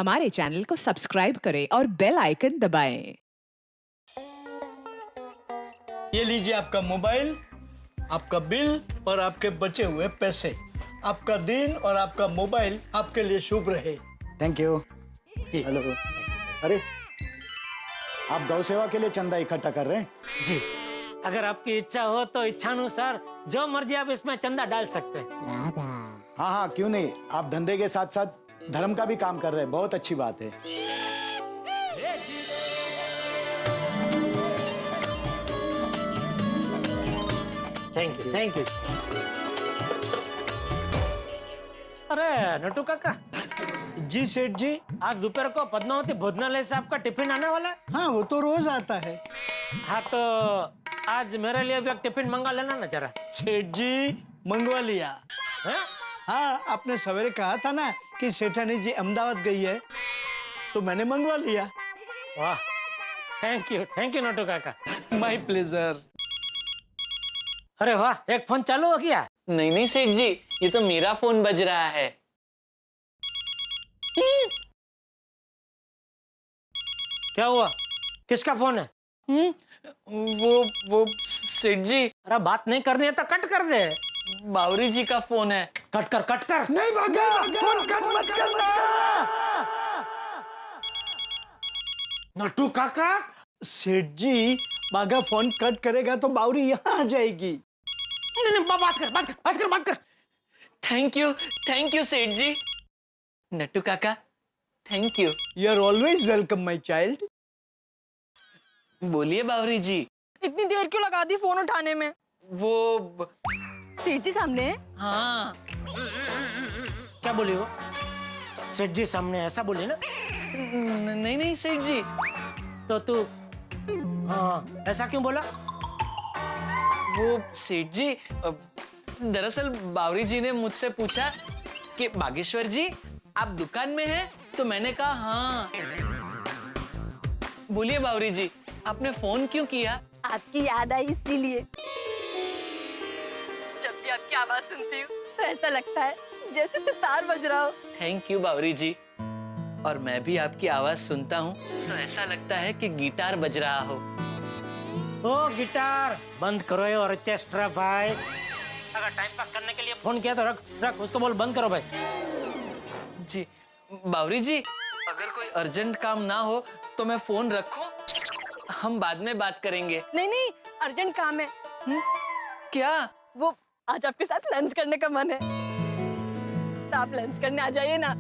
हमारे चैनल को सब्सक्राइब करें और बेल आइकन दबाएं। ये लीजिए आपका मोबाइल, आपका बिल और आपके बचे हुए पैसे। आपका दिन और आपका मोबाइल आपके लिए शुभ रहे। Thank you. जी। हेलो। अरे, आप गौ सेवा के लिए चंदा इकट्ठा कर रहे हैं? जी, अगर आपकी इच्छा हो तो इच्छानुसार जो मर्जी आप इसमें चंदा डाल सकते हैं। हाँ हाँ, क्यों नहीं। आप धंधे के साथ साथ धर्म का भी काम कर रहे हैं, बहुत अच्छी बात है। Thank you. अरे नटू काका। जी सेठ जी। आज दोपहर को पद्मावती भोजनालय से आपका टिफिन आने वाला है। हाँ, वो तो रोज आता है। हाँ तो आज मेरे लिए भी एक टिफिन मंगा लेना ना जरा। सेठ जी, मंगवा लिया। हैं? हाँ, आपने सवेरे कहा था ना कि सेठानी जी अहमदाबाद गई है, तो मैंने मंगवा लिया। वाह, थैंक यू नटू काका। My pleasure. अरे वाह, एक फोन चालू हो गया। नहीं सेठ जी, ये तो मेरा फोन बज रहा है। क्या हुआ? किसका फोन है? वो सेठ जी, अरे बात नहीं करनी है तो कट कर दे। बावरी जी का फोन है। कट कर। नहीं भागा, फोन कट मत करना। नटू काका। सेठ जी, बागा फोन कट करेगा तो बावरी यहाँ आ जाएगी। नहीं, बात कर। थैंक यू सेठ ji. Nattu Kaka, thank you. You are always welcome my child. बोलिए बावरी जी। इतनी देर क्यों लगा दी फोन उठाने में? वो सेठ जी सामने है? हाँ, क्या बोली हो? सेठ जी सामने ऐसा बोली ना? नहीं सेठ जी। तो तू हाँ ऐसा क्यों बोला? वो सेठ जी, दरअसल बावरी जी ने मुझसे पूछा कि बागेश्वर जी आप दुकान में हैं, तो मैंने कहा हाँ। बोलिए बावरी जी, आपने फोन क्यों किया? आपकी याद आई इसीलिए। जब भी आपकी आवाज सुनती हूँ तो ऐसा लगता है जैसे सितार बज रहा हो। थैंक यू बावरी जी। और मैं भी आपकी आवाज सुनता हूँ तो ऐसा लगता है कि गिटार बज रहा हो। ओ गिटार बंद करो ये ऑर्केस्ट्रा भाई। अगर टाइम पास करने के लिए फोन किया तो रख उसको बोल बंद करो भाई। जी बावरी जी, अगर कोई अर्जेंट काम ना हो तो मैं फोन रखूं? हम बाद में बात करेंगे। नहीं, अर्जेंट काम है। क्या? वो आज आपके साथ लंच करने का मन है, तो आप लंच करने आ जाइए ना।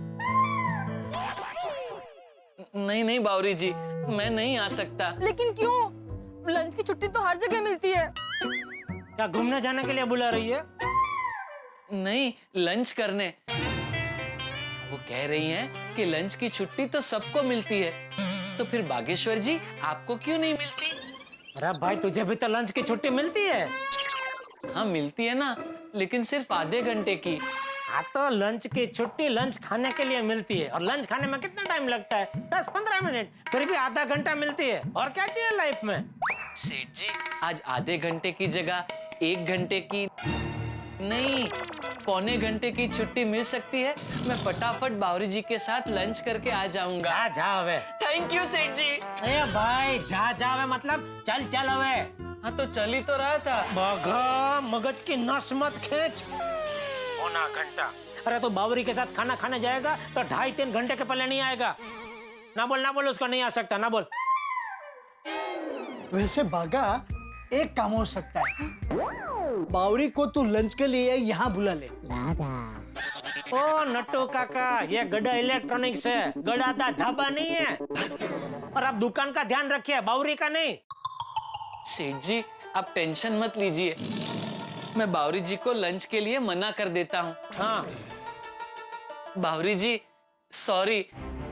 नहीं बावरी जी, मैं नहीं आ सकता। लेकिन क्यों? लंच की छुट्टी तो हर जगह मिलती है। क्या घूमने जाने के लिए बुला रही है? नहीं, लंच करने। वो कह रही हैं कि लंच की छुट्टी तो सबको मिलती है, तो फिर बागेश्वर जी आपको क्यों नहीं मिलती? अरे भाई तुझे भी तो लंच की छुट्टी मिलती है। हाँ मिलती है ना, लेकिन सिर्फ आधे घंटे की। हाँ तो लंच की छुट्टी लंच खाने के लिए मिलती है, और लंच खाने में कितना टाइम लगता है? 10-15 मिनट, फिर भी आधा घंटा मिलती है। और क्या चाहिए लाइफ में? सेठ जी, आज आधे घंटे की जगह 1 घंटे की नहीं, पौने घंटे की छुट्टी मिल सकती है। मैं फटाफट बावरी जी के साथ लंच करके आ जाऊंगा। जा वे। थैंक यू सेठ जी। ए भाई जा वे मतलब चल वे। हाँ तो चल ही तो रहा था। बगा मगज की नस मत खींच। पौना घंटा। अरे तो बावरी के साथ खाना खाने जाएगा तो 2.5-3 घंटे के पहले नहीं आएगा। ना बोल उसको नहीं आ सकता, ना बोल। वैसे बागा, एक काम हो सकता है। बावरी को तू लंच के लिए यहाँ बुला ले। ओ नट्टू काका, ये गड़ा इलेक्ट्रॉनिक्स है, गड़ा दा ढाबा नहीं है। और आप दुकान का ध्यान रखिए, बावरी का नहीं। सेठ जी, आप टेंशन मत लीजिए, मैं बावरी जी को लंच के लिए मना कर देता हूँ। हाँ बावरी जी, सॉरी,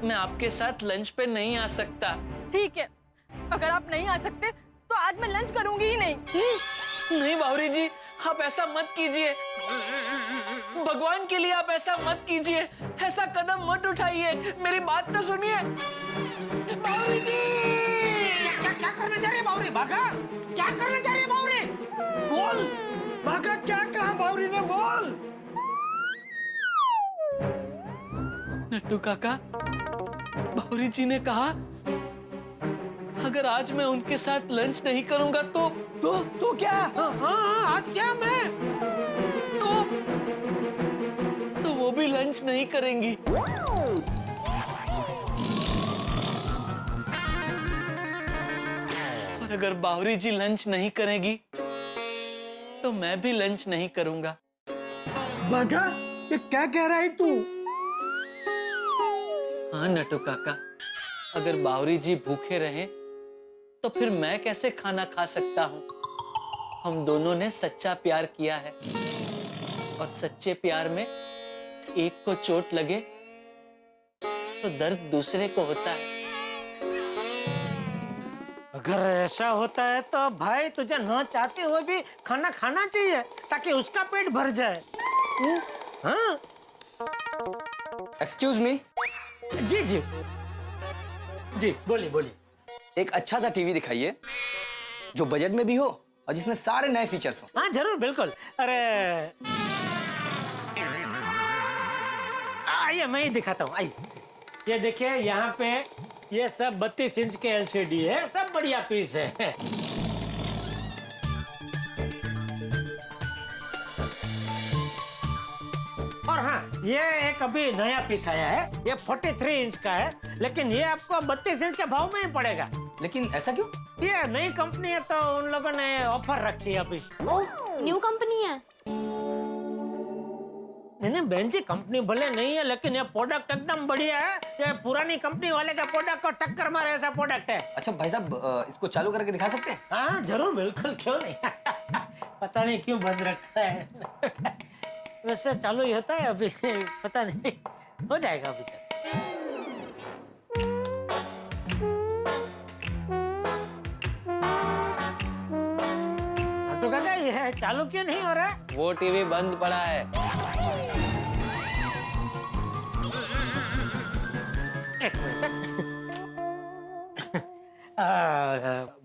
मैं आपके साथ लंच पे नहीं आ सकता। ठीक है, अगर आप नहीं आ सकते तो आज मैं लंच करूंगी ही नहीं। नहीं बावरी जी, आप ऐसा मत कीजिए। भगवान के लिए आप ऐसा मत कीजिए, ऐसा कदम मत उठाइए, मेरी बात तो सुनिए। बावरी जी, क्या करने जा रही है बावरी? भागा, क्या करने जा रही है बावरी? बोल बागा, क्या कहा बावरी ने? बोल। नट्टू काका, बावरी जी ने कहा अगर आज मैं उनके साथ लंच नहीं करूंगा तो क्या? हाँ, आज क्या मैं? तो वो भी लंच नहीं करेंगी। और अगर बावरी जी लंच नहीं करेगी तो मैं भी लंच नहीं करूंगा। बाघा, ये क्या कह रहा है तू? हाँ नटू काका, अगर बावरी जी भूखे रहे तो फिर मैं कैसे खाना खा सकता हूँ? हम दोनों ने सच्चा प्यार किया है और सच्चे प्यार में एक को चोट लगे तो दर्द दूसरे को होता है। अगर ऐसा होता है तो भाई तुझे न चाहते हुए भी खाना खाना चाहिए ताकि उसका पेट भर जाए। हाँ एक्सक्यूज मी, जी जी जी, बोलिए बोलिए। एक अच्छा सा टीवी दिखाइए जो बजट में भी हो और जिसमें सारे नए फीचर्स हो। हाँ जरूर, बिल्कुल। अरे आइए मैं ही दिखाता हूँ, आइए। ये देखिए यहाँ पे ये सब 32 इंच के एलसीडी है, सब बढ़िया पीस है। और हाँ, ये एक अभी नया पीस आया है, ये 43 इंच का है, लेकिन ये आपको 32 इंच के भाव में ही पड़ेगा। लेकिन ऐसा क्यों? ये नई कंपनी है तो उन लोगों ने ऑफर रखी है अभी। ओह, न्यू कंपनी है। नहीं बहन जी, कंपनी भले नहीं है लेकिन ये प्रोडक्ट एकदम बढ़िया है। ये पुरानी कंपनी वाले का प्रोडक्ट को टक्कर मारे ऐसा प्रोडक्ट है। अच्छा भाई साहब, इसको चालू करके दिखा सकते हैं? हाँ जरूर, बिल्कुल, क्यों नहीं। पता नहीं क्यों बंद रखा है। वैसे चालू ही होता है अभी, पता नहीं, हो जाएगा अभी तक। तो काका ये चालू क्यों नहीं हो रहा? वो टीवी बंद पड़ा है। एक मिनट।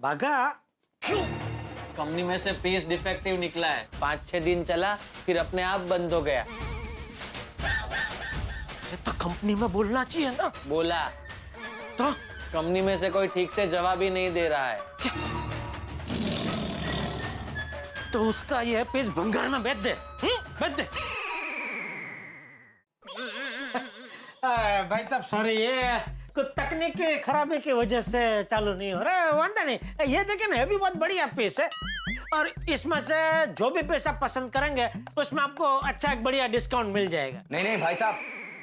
बाघा, कंपनी में से पीस डिफेक्टिव निकला है, 5-6 दिन चला फिर अपने आप बंद हो गया। ये तो कंपनी में बोलना चाहिए ना। बोला तो कंपनी में से कोई ठीक से जवाब ही नहीं दे रहा है। तो उसका ये पीस भंगार में बेच दे, बेच दे। भाई साहब सॉरी, ये कुछ तकनीकी खराबी की वजह से चालू नहीं हो रहा है। वांदा नहीं, ये देखिए ना, ये भी बहुत बढ़िया पीस है और इसमें से जो भी पीस आप पसंद करेंगे उसमें आपको अच्छा एक बढ़िया डिस्काउंट मिल जाएगा। नहीं भाई साहब,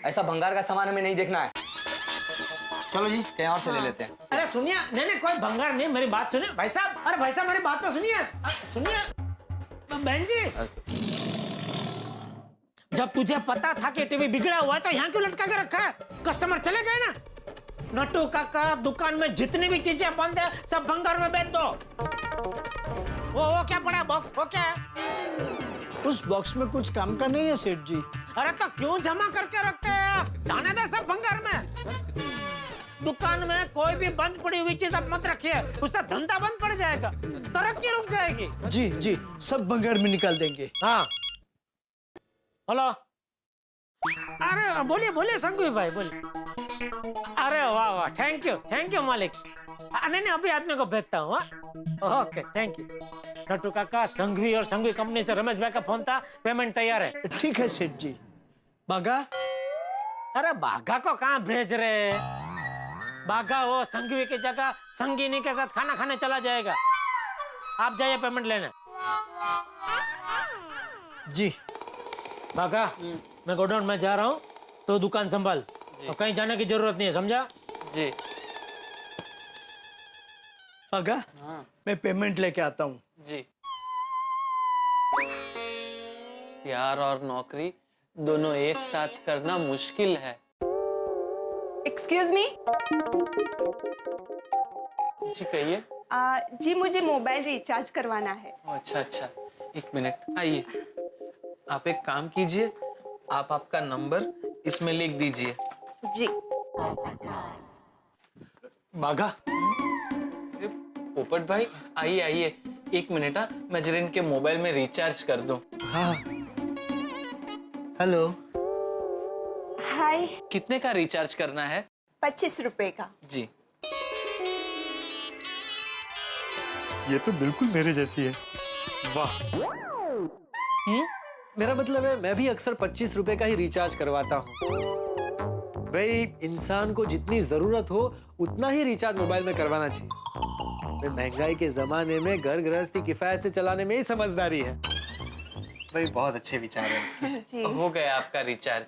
ऐसा भंगार का सामान हमें नहीं देखना है। चलो जी, कहीं और से ले लेते हैं। अरे सुनिए, नहीं कोई भंगार नहीं, मेरी बात सुनिए भाई साहब। अरे भाई साहब मेरी बात तो सुनिए, सुनिए बहन जी। जब तुझे पता था कि टीवी बिगड़ा हुआ है तो यहाँ क्यों लटका के रखा है? कस्टमर चले गए ना। नट्टू काका, दुकान में जितनी भी चीजें बंद है सब भंगार में बेच दो। वो क्या पड़ा बॉक्स, वो क्या है? उस बॉक्स में कुछ काम का नहीं है सेठ जी। अरे तो क्यों जमा करके रखते हैं आप? जाने दो सब भंगार में। दुकान में कोई भी बंद पड़ी हुई चीज आप मत रखिए, उससे धंधा बंद पड़ जाएगा, तरक्की रुक जाएगी। जी जी, सब भंगार में निकाल देंगे। हाँ हेलो, अरे बोलिए बोलिए संघवी भाई, बोलिए। अरे वाह वाह, थैंक यू मालिक। नहीं अभी आदमी को भेजता हूँ। Okay thank you. नट्टू काका, संघवी और संघवी कंपनी से रमेश भाई का फोन था, पेमेंट तैयार है। ठीक है सेठ जी। बाघा, अरे बाघा को कहाँ भेज रहे? बाघा वो संघवी की जगह संगीनी के साथ खाना खाने चला जाएगा। आप जाइए पेमेंट लेने। जी बाघा, मैं गोडाउन में जा रहा हूँ तो दुकान संभाल, तो कहीं जाने की जरूरत नहीं है, समझा? जी। बाघा, हाँ मैं पेमेंट लेके आता हूँ। जी। प्यार और नौकरी दोनों एक साथ करना मुश्किल है। Excuse me. जी कहिए। जी मुझे मोबाइल रिचार्ज करवाना है। अच्छा, एक मिनट, आइए। आप एक काम कीजिए, आप आपका नंबर इसमें लिख दीजिए। जी। बाघा, पोपट भाई आइए, एक मिनट। मैं जरा इनके मोबाइल में रिचार्ज कर दूं। हाँ हेलो। हाय। कितने का रिचार्ज करना है? 25 रुपए का। जी। ये तो बिल्कुल मेरे जैसी है। वाह। मेरा मतलब है मैं भी अक्सर 25 रुपए का ही रिचार्ज करवाता हूँ। भाई इंसान को जितनी जरूरत हो उतना ही रिचार्ज मोबाइल में करवाना चाहिए। महंगाई के जमाने में घर गृहस्थी किफायत से चलाने में ही समझदारी है। भाई बहुत अच्छे विचार हैं। जी हो गया आपका रिचार्ज।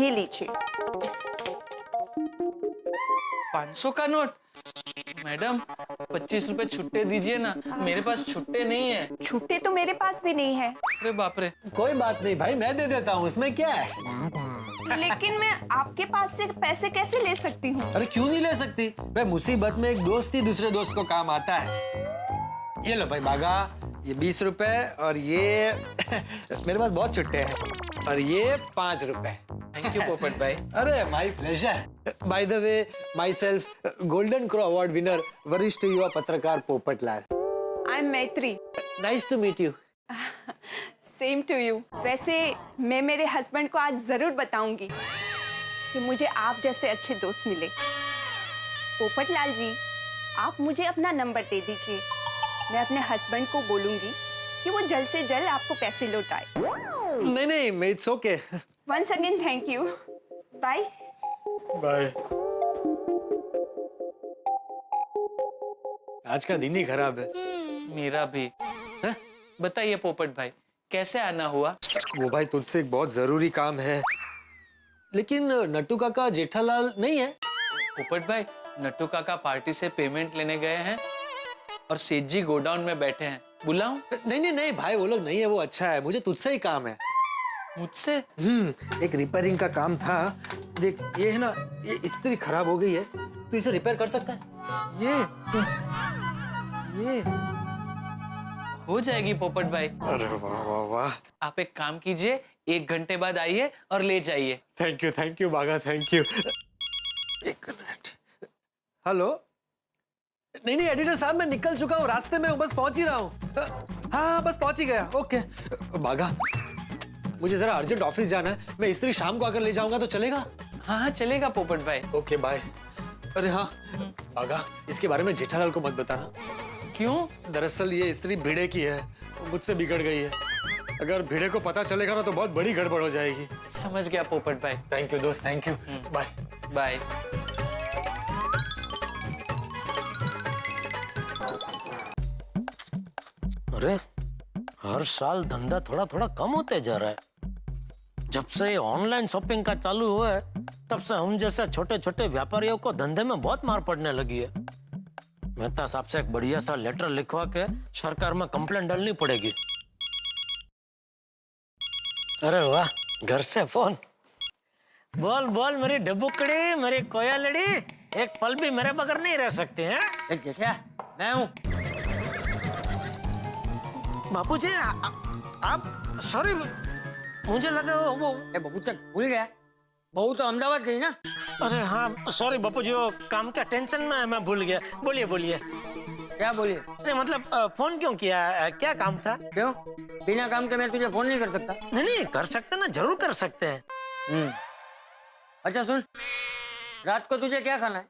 ये लीजिए। 500 का नोट? मैडम 25 रुपए छुट्टे दीजिए ना, मेरे पास छुट्टे नहीं है। छुट्टे तो मेरे पास भी नहीं है। अरे बाप रे। कोई बात नहीं भाई, मैं दे देता हूँ, उसमें क्या है। लेकिन मैं आपके पास से पैसे कैसे ले सकती हूँ? अरे क्यों नहीं ले सकती? भाई मुसीबत में एक दोस्त ही दूसरे दोस्त को काम आता है। ये लो भाई बागा, ये 20 रुपए और ये मेरे पास बहुत छुट्टे हैं और ये 5 रुपए। Thank you Popat bhai. अरे my pleasure. By the way myself golden crow award winner वरिष्ठ युवा पत्रकार Popat Lal. I am Maitri. Nice to meet you. Same to you. वैसे मैं मेरे हस्बैंड को आज जरूर बताऊंगी कि मुझे आप जैसे अच्छे दोस्त मिले। पोपट लाल जी, आप मुझे अपना नंबर दे दीजिए। मैं अपने हस्बैंड को बोलूंगी कि वो जल्द से जल्द आपको पैसे लौटाए। नहीं it's okay. Once again thank you. Bye bye. आज का दिन ही खराब है। मेरा भी। बताइए पोपट भाई, कैसे आना हुआ? वो भाई तुझसे एक बहुत जरूरी काम है, लेकिन नट्टू काका जेठालाल नहीं है। पोपट भाई, नट्टू काका पार्टी से पेमेंट लेने गए हैं और सेठ जी गोडाउन में बैठे हैं। बुलाऊं? नहीं भाई, वो लोग नहीं है, वो अच्छा है। मुझे तुझसे ही काम है। मुझसे? एक रिपेयरिंग का काम था। देख ये है ना, ये इस्त्री खराब हो गई है, तो इसे रिपेयर कर सकता है। ये हो जाएगी पोपट भाई। अरे वाह वाह वाह। आप एक काम कीजिए, 1 घंटे बाद आइए और ले जाइए। थैंक यू बागा, थैंक यू। एक मिनट। हेलो। नहीं एडिटर साहब, मैं निकल चुका हूँ, रास्ते में हूँ, बस पहुंच ही रहा हूँ। हाँ बस पहुंच ही गया। ओके बागा, मुझे जरा अर्जेंट ऑफिस जाना है, मैं इस्त्री शाम को आकर ले जाऊंगा तो चलेगा? हाँ चलेगा पोपट भाई। Okay bye. अरे हाँ बागा, इसके बारे में जेठालाल को मत बताना। क्यों? दरअसल ये इस्त्री भिड़े की है, मुझसे बिगड़ गई है। अगर भिड़े को पता चलेगा ना तो बहुत बड़ी गड़बड़ हो जाएगी। समझ गया पोपट भाई। थैंक यू दोस्त, थैंक यू। Bye bye. अरे हर साल धंधा थोड़ा थोड़ा कम होते जा रहा है। जब से ऑनलाइन शॉपिंग का चालू हुआ है, तब से हम जैसे छोटे छोटे व्यापारियों को धंधे में बहुत मार पड़ने लगी है। मेहता साहब से एक बढ़िया सा लेटर लिखवा के सरकार में कंप्लेंट डालनी पड़ेगी। अरे वाह, घर से फोन। बोल बोल मेरी डब्बुकड़ी, मेरी कोयलड़ी, एक पल भी मेरे बगैर नहीं रह सकती हैं। जेठिया, मैं हूँ। बापूजी आप सॉरी, मुझे लगा वो बबू चक भूल गया, बहू तो अहमदाबाद गई ना। अरे हाँ सॉरी बापूजी, वो काम का टेंशन में मैं भूल गया। बोलिए बोलिए। क्या बोलिए? नहीं मतलब फोन क्यों किया, क्या काम था? क्यों? बिना काम के मैं तुझे फोन नहीं कर सकता। नहीं कर सकते ना, जरूर कर सकते हैं। अच्छा सुन, रात को तुझे क्या खाना है?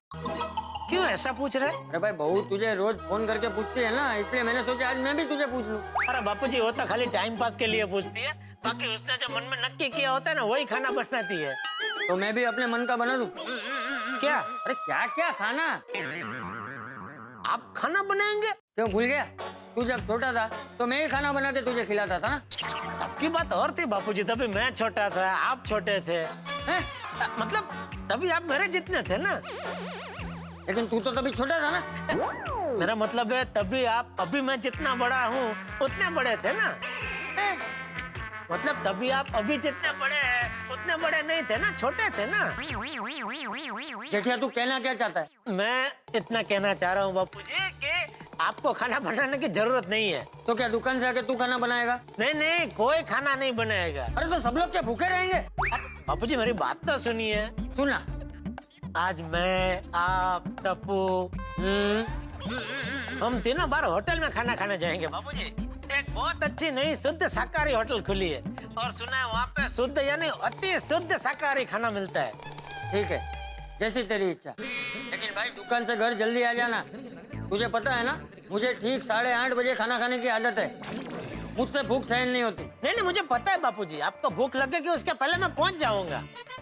क्यों ऐसा पूछ रहे? अरे भाई बहू तुझे रोज फोन करके पूछती है ना, इसलिए मैंने सोचा आज मैं भी तुझे पूछ लूं। अरे बापूजी, वो तो खाली टाइम पास के लिए पूछती है, बाकी उसने जो मन में नक्की किया होता है ना, वही खाना बनाती है। तो मैं भी अपने मन का बना लूं? क्या? अरे क्या क्या खाना? आप खाना बनाएंगे? क्यों भूल गया? तू जब छोटा था तो मैं ही खाना बना के तुझे खिलाता था ना। तब की बात और थी बापूजी, तभी मैं छोटा था, आप छोटे थे। हैं? मतलब तभी आप मेरे जितने थे ना। लेकिन तू तो तभी छोटा था ना। मेरा मतलब है तभी आप, अभी मैं जितना बड़ा हूँ उतने बड़े थे ना। मतलब तभी आप अभी जितने बड़े हैं उतने बड़े नहीं थे ना, छोटे थे ना। जेठिया तू कहना क्या चाहता है? मैं इतना कहना चाह रहा हूँ बापूजी कि आपको खाना बनाने की जरूरत नहीं है। तो क्या दुकान से आके तू खाना बनाएगा? नहीं कोई खाना नहीं बनाएगा। अरे तो सब लोग क्या भूखे रहेंगे? बापूजी मेरी बात तो सुनिए। सुना। आज मैं, आप, टप्पू, हम तीनों बार होटल में खाना खाने जाएंगे बापूजी। एक बहुत अच्छी नई शुद्ध शाकाहारी होटल खुली है और सुना है वहाँ पे शुद्ध यानी अति शुद्ध शाकाहारी खाना मिलता है। ठीक है, जैसी तेरी इच्छा। लेकिन भाई दुकान से घर जल्दी आ जाना। तुझे पता है ना, मुझे ठीक 8:30 बजे खाना खाने की आदत है। मुझसे भूख सहन नहीं होती। नहीं नहीं, मुझे पता है बापूजी, आपको भूख लगेगी उसके पहले मैं पहुंच जाऊंगा।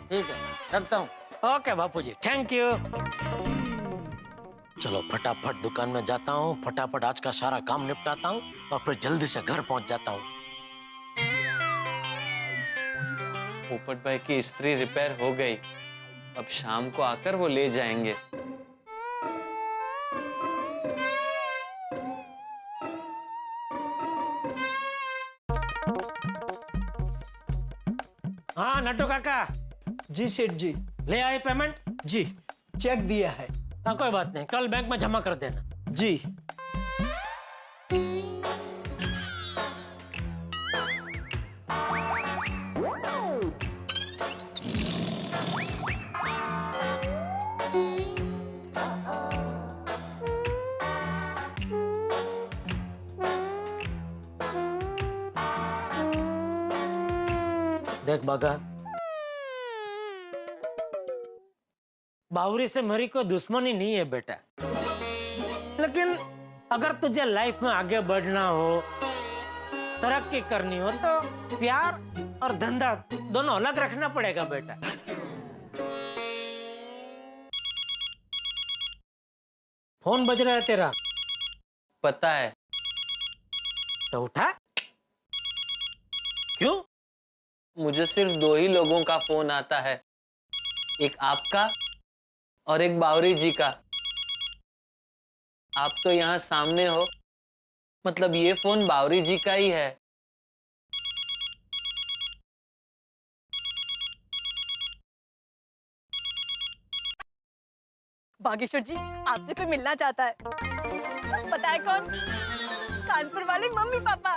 ठीक है, रखता हूँ। Okay Bapuji, thank you. चलो फटाफट दुकान में जाता हूँ, फटाफट आज का सारा काम निपटाता हूँ और फिर जल्दी से घर पहुंच जाता हूँ। पोपट भाई की इस्त्री रिपेयर हो गई, अब शाम को आकर वो ले जाएंगे। हाँ नट्टू काका, जी सेठ जी। ले आए पेमेंट? जी, चेक दिया है। हाँ कोई बात नहीं, कल बैंक में जमा कर देना। जी। देख बागा, बावरी से मेरी कोई दुश्मनी नहीं है बेटा, लेकिन अगर तुझे लाइफ में आगे बढ़ना हो, तरक्की करनी हो, तो प्यार और धंधा दोनों अलग रखना पड़ेगा बेटा। फोन बज रहा है तेरा। पता है। तो उठा। क्यों? मुझे सिर्फ 2 ही लोगों का फोन आता है, एक आपका और एक बावरी जी का। आप तो यहाँ सामने हो, मतलब ये फोन बावरी जी का ही है। बागेश्वर जी, आपसे कोई मिलना चाहता है। पता है कौन? कानपुर वाले मम्मी पापा।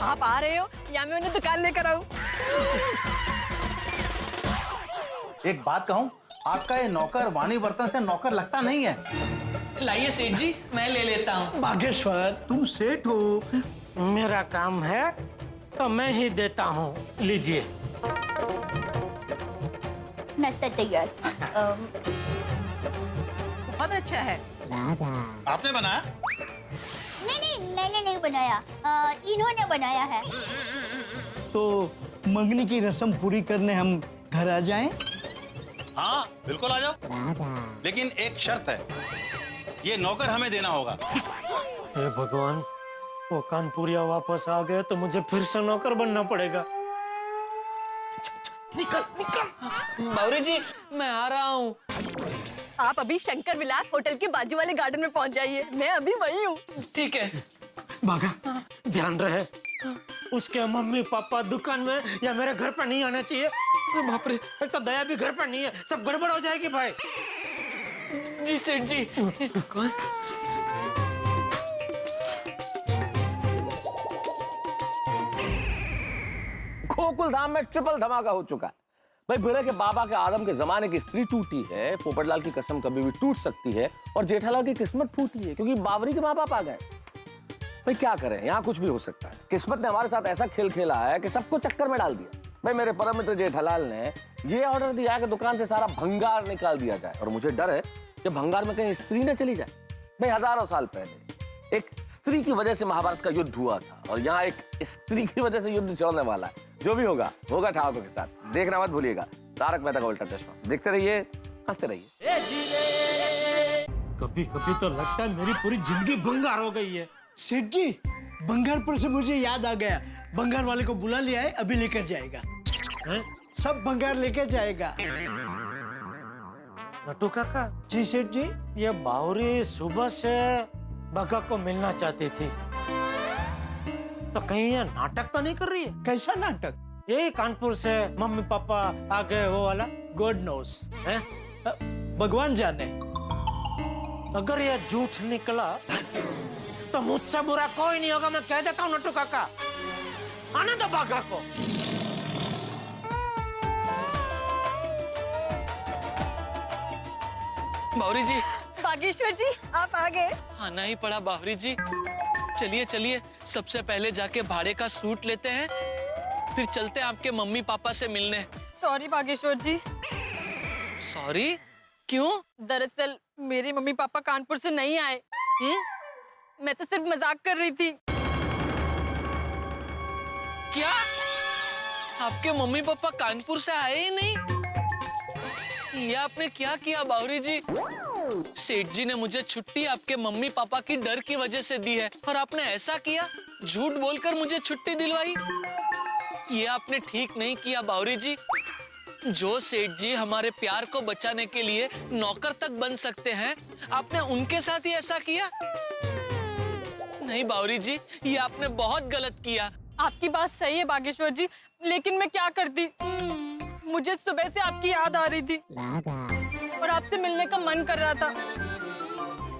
आप आ रहे हो या मैं उन्हें दुकान लेकर आऊं? एक बात कहूं, आपका ये नौकर वाणी बर्तन से नौकर लगता नहीं है। लाइए सेठ जी, मैं ले लेता हूँ। बागेश्वर, तुम सेठ हो। मेरा काम है तो मैं ही देता हूँ, लीजिए। नाश्ता तैयार। बहुत अच्छा है। आपने बनाया? नहीं नहीं, मैंने नहीं बनाया, इन्होंने बनाया है। तो मंगनी की रस्म पूरी करने हम घर आ जाएं? हाँ बिल्कुल आ जाओ, लेकिन एक शर्त है, ये नौकर हमें देना होगा। हे भगवान, वो कानपुरिया वापस आ गए तो मुझे फिर से नौकर बनना पड़ेगा। निकल निकल। बावरी जी, मैं आ रहा हूँ। आप अभी शंकर विलास होटल के बाजू वाले गार्डन में पहुंच जाइए, मैं अभी वही हूँ। ठीक है। बागा, ध्यान रहे, उसके मम्मी पापा दुकान में या मेरे घर पर नहीं आना चाहिए। बाप रे, एक तो दया भी घर पर नहीं है, सब गड़बड़ हो जाएगी भाई। जी सेठ जी। कौन? गोकुल धाम में ट्रिपल धमाका हो चुका है भाई। बिरले के बाबा के आदम के जमाने की स्त्री टूटी है, पोपटलाल की कसम कभी भी टूट सकती है, और जेठालाल की किस्मत फूटी है क्योंकि बावरी के माँ बाप आ गए। भाई क्या करें, यहाँ कुछ भी हो सकता है। किस्मत ने हमारे साथ ऐसा खेल खेला है कि सबको चक्कर में डाल दिया। भाई मेरे परम मित्र जेठालाल ने ये ऑर्डर दिया कि दुकान से सारा भंगार निकाल दिया जाए, और मुझे डर है कि भंगार में कहीं स्त्री न चली जाए। भाई हजारों साल पहले एक स्त्री की वजह से महाभारत का युद्ध हुआ था, और यहाँ एक स्त्री की वजह से युद्ध चलने वाला है। जो भी होगा होगा ठाकुर के साथ। देखना मत भूलिएगा तारक मेहता का उल्टा चश्मा। देखते रहिए, हंसते रहिए। कभी कभी तो लगता है मेरी पूरी जिंदगी भंगार हो गई है। सेठ जी, बंगार पर से मुझे याद आ गया, बंगार वाले को बुला लिया है, अभी लेकर जाएगा। सब बंगार लेकर जाएगा। नट्टू काका। जी सेठ जी। ये बावरी सुबह से बगा को मिलना चाहती थी, तो कहीं ये नाटक तो नहीं कर रही है? कैसा नाटक? यही कानपुर से मम्मी पापा आ गए वो वाला। गॉड नोस, भगवान जाने। अगर ये झूठ निकला तो मुझसे बुरा कोई नहीं होगा, मैं कह देता हूँ नट्टू काका। आने दो बागा को। बावरी जी। बागेश्वर जी, आप आ गए। आना ही पड़ा बावरी जी। चलिए चलिए, सबसे पहले जाके भाड़े का सूट लेते हैं, फिर चलते हैं आपके मम्मी पापा से मिलने। सॉरी बागेश्वर जी। सॉरी? क्यों? दरअसल मेरे मम्मी पापा कानपुर से नहीं आए। मैं तो सिर्फ मजाक कर रही थी। क्या? आपके मम्मी पापा कानपुर से आए ही नहीं? ये आपने क्या किया बावरी जी? सेठ जी ने मुझे छुट्टी आपके मम्मी पापा की डर की वजह से दी है और आपने ऐसा किया, झूठ बोलकर मुझे छुट्टी दिलवाई। ये आपने ठीक नहीं किया बावरी जी। जो सेठ जी हमारे प्यार को बचाने के लिए नौकर तक बन सकते हैं, आपने उनके साथ ही ऐसा किया? नहीं बावरी जी, ये आपने बहुत गलत किया। आपकी बात सही है बागेश्वर जी, लेकिन मैं क्या करती? मुझे सुबह से आपकी याद आ रही थी और आपसे मिलने का मन कर रहा था,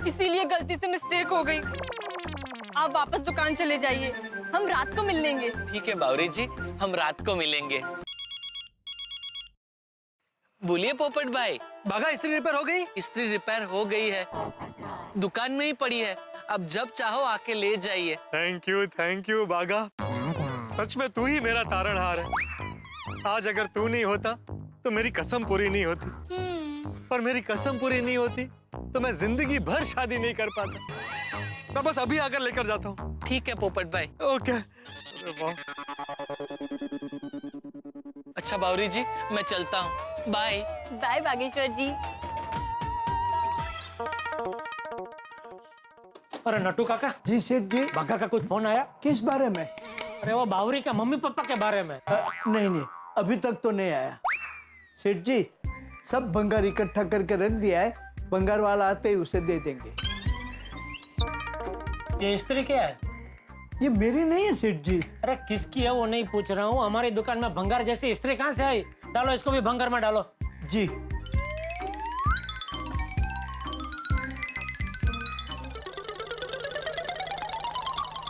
इसीलिए गलती से मिस्टेक हो गई। आप वापस दुकान चले जाइए, हम रात को मिल लेंगे। ठीक है बावरी जी, हम रात को मिलेंगे। बोलिए पोपट भाई। बागा इस्त्री रिपेयर हो गई? इस्त्री रिपेयर हो गई है, दुकान में ही पड़ी है, अब जब चाहो आके ले जाइए। थैंक यू बागा। सच में तू ही मेरा तारणहार है। आज अगर तू नहीं होता तो मेरी कसम पूरी नहीं होती, और मेरी कसम पूरी नहीं होती तो मैं जिंदगी भर शादी नहीं कर पाता। मैं बस अभी आकर लेकर जाता हूँ। ठीक है पोपट भाई। ओके। अच्छा बावरी जी, मैं चलता हूँ, बाय। बाय बागेश्वर जी। अरे नट्टू काका। जी सेठ जी। बागा का कुछ फोन आया? किस बारे में? अरे वो बावरी के मम्मी पापा के बारे में। नहीं, अभी तक तो नहीं आया। सेठ जी, सब भंगार इकट्ठा करके रख दिया है, भंगार वाला आते ही उसे दे देंगे। ये इस्त्री क्या है? ये मेरी नहीं है सेठ जी। अरे किसकी है वो नहीं पूछ रहा हूँ, हमारी दुकान में भंगार जैसी इस्त्री कहाँ से आई? डालो इसको भी भंगार में डालो। जी।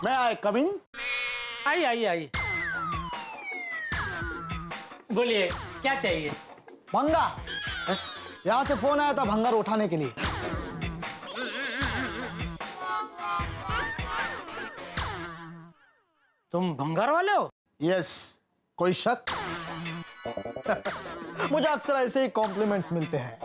मैं आई कमिंग? आई आई आई। बोलिए क्या चाहिए? भंगार। यहाँ से फोन आया था भंगार उठाने के लिए। तुम भंगार वाले हो? यस। कोई शक? मुझे अक्सर ऐसे ही कॉम्प्लीमेंट्स मिलते हैं।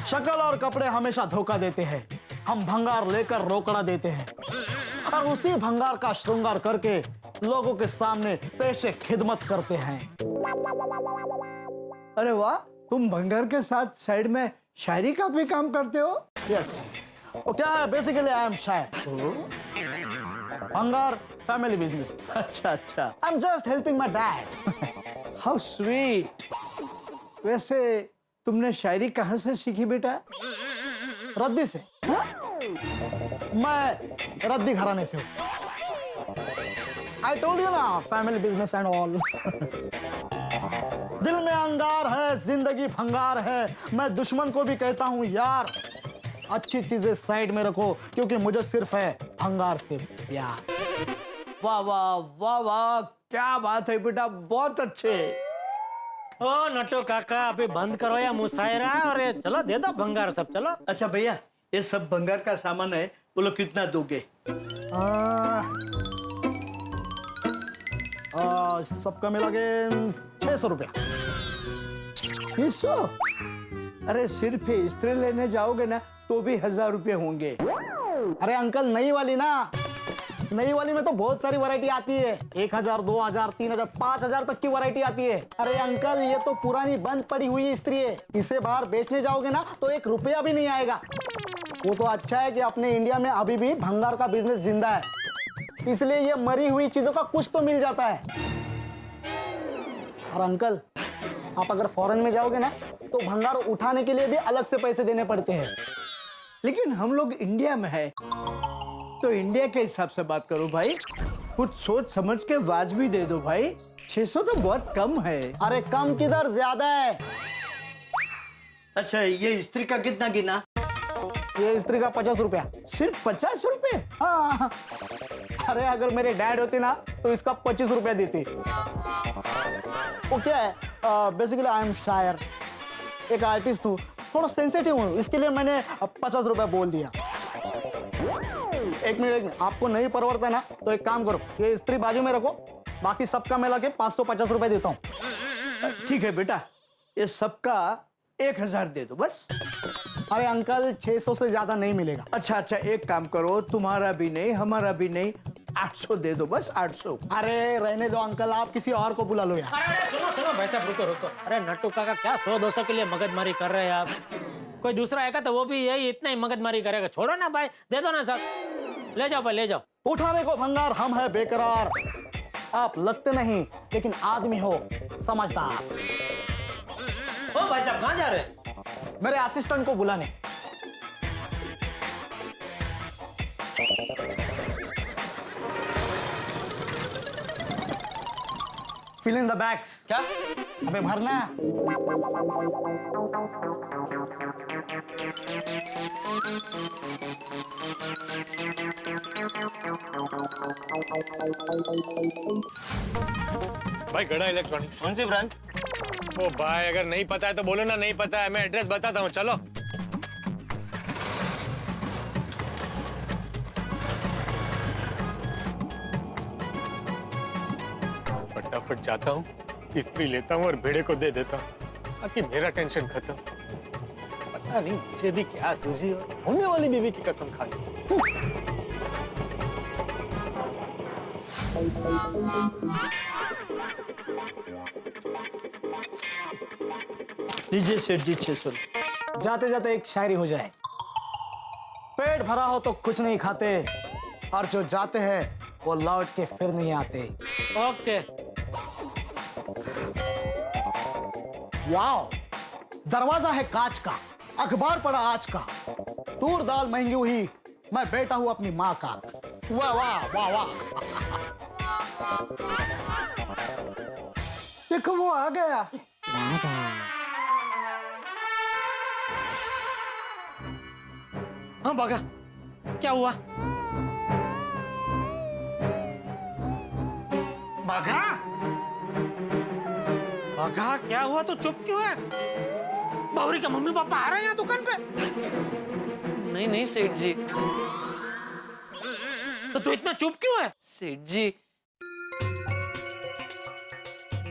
शक्ल और कपड़े हमेशा धोखा देते हैं। हम भंगार लेकर रोकड़ा देते हैं और उसी भंगार का श्रृंगार करके लोगों के सामने पेशे खिदमत करते हैं। अरे वाह, तुम भंगार के साथ साइड में शायरी का भी काम करते हो? यस। वो क्या है, बेसिकली आई एम शायर। भंगार फैमिली बिजनेस। अच्छा अच्छा। I am just helping my dad. How sweet. वैसे तुमने शायरी कहाँ से सीखी बेटा? रद्दी से। मैं रद्दी घराने से हूँ। आई टोल्ड यू ना, फैमिली बिजनेस एंड ऑल। दिल में अंगार है, जिंदगी भंगार है। मैं दुश्मन को भी कहता हूँ यार, अच्छी चीजें साइड में रखो, क्योंकि मुझे सिर्फ है भंगार से प्यार। वाह वाह वाह वाह, क्या बात है बेटा, बहुत अच्छे। ओ नट्टू काका, अभी बंद करो या मुशायरा और ये चलो दे दो भंगार सब। चलो। अच्छा भैया, ये सब भंगार का सामान है, बोलो कितना दोगे? सबका मिला के 600 रुपया। 600? अरे सिर्फ इस्त्री लेने जाओगे ना तो भी 1000 रुपये होंगे। अरे अंकल, नई वाली ना, नई वाली में तो बहुत सारी वैरायटी आती है। 1000, 2000, 3000, 5000 तक की वैरायटी आती है। अरे अंकल, ये तो पुरानी बंद पड़ी हुई इस्त्री है। इसे बाहर बेचने जाओगे ना तो 1 रुपया भी नहीं आएगा। वो तो अच्छा है कि अपने इंडिया में अभी भी भंगार का बिजनेस जिंदा है, इसलिए ये मरी हुई चीजों का कुछ तो मिल जाता है। और अंकल, आप अगर फॉरेन में जाओगे ना तो भंगार उठाने के लिए भी अलग से पैसे देने पड़ते हैं। लेकिन हम लोग इंडिया में है तो इंडिया के हिसाब से बात करो भाई, कुछ सोच समझ के वाजबी दे दो भाई। 600 तो बहुत कम है। अरे कम किधर, ज्यादा है। अच्छा, ये इस्त्री का कितना गिना? ये इस्त्री का 50 रुपया। सिर्फ 50 रुपए? हाँ। अरे अगर मेरे डैड होते ना तो इसका 25 रुपया देते। वो क्या है, बेसिकली आई एम शायर, एक आर्टिस्ट हूँ, थोड़ा सेंसिटिव हूँ, इसके लिए मैंने 50 रुपया बोल दिया। एक मिनट, आपको नहीं परवड़ता ना तो एक काम करो, ये स्त्री बाजू में रखो, बाकी सबका मिला के 550 रुपए देता हूँ। ठीक है बेटा, ये सबका 1000 दे दो बस। अरे अंकल 600 से ज्यादा नहीं मिलेगा। अच्छा अच्छा, एक काम करो, तुम्हारा भी नहीं हमारा भी नहीं, 800 दे दो बस, 800। अरे रहने दो अंकल, आप किसी और को बुला लो यार। अरे सुनो सुनो भाई साहब, रुको रुको। अरे नट्टू काका, क्या 100-200 के लिए मगजमारी कर रहे हैं आप? कोई दूसरा आएगा तो वो भी यही इतना ही मगजमारी करेगा। छोड़ो ना भाई, दे दो ना सब। ले जाओ भाई, ले जाओ। उठाने को भंगार हम है बेकरार, आप लगते नहीं लेकिन आदमी हो समझदार। ओ भाई साहब, कहाँ जा रहे हैं? मेरे असिस्टेंट को बुलाने। Fill in the bags. क्या? अबे भरना। भाई गड़ा इलेक्ट्रॉनिक्स। कौन सी ब्रांड? ओ भाई, अगर नहीं पता है तो बोलो ना, नहीं पता है, मैं एड्रेस बताता हूँ, चलो। फटाफट जाता हूँ, इस्त्री लेता हूँ और भेड़े को दे देता हूँ, ताकि मेरा टेंशन खत्म। पता नहीं मुझे भी क्या सूझी और होने वाली बीवी की कसम खा ली। लीजिए सेठ जी 600। जाते जाते एक शायरी हो जाए। पेट भरा हो तो कुछ नहीं खाते, और जो जाते हैं वो लौट के फिर नहीं आते। ओके। वाओ, दरवाजा है कांच का, अखबार पड़ा आज का, तूर दाल महंगी हुई, मैं बेटा हूं अपनी माँ का। वाह वाह वाह वाह। देखो वो आ गया। हाँ बागा, क्या हुआ? बागा, बागा क्या हुआ? तो चुप क्यों है? बावरी का मम्मी पापा आ रहे हैं यहाँ दुकान पे? नहीं नहीं सेठ जी। तो तू इतना चुप क्यों है? सेठ जी,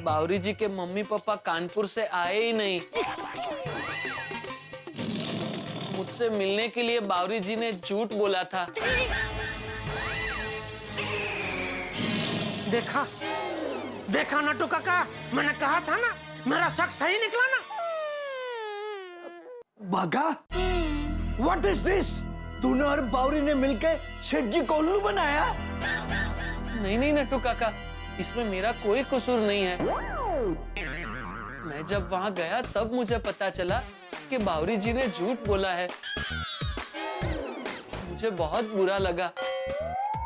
बावरी जी के मम्मी पापा कानपुर से आए ही नहीं। मुझसे मिलने के लिए बावरी जी ने झूठ बोला था। देखा देखा नट्टू काका, मैंने कहा था ना, मेरा शक सही निकला ना। बागा, व्हाट इज दिस? तूने और बावरी ने मिलकर सेठ जी को उल्लू बनाया? नहीं नहीं नट्टू काका, इसमें मेरा कोई कसूर नहीं है। मैं जब वहां गया तब मुझे पता चला कि बावरी जी ने झूठ बोला है। मुझे बहुत बुरा लगा।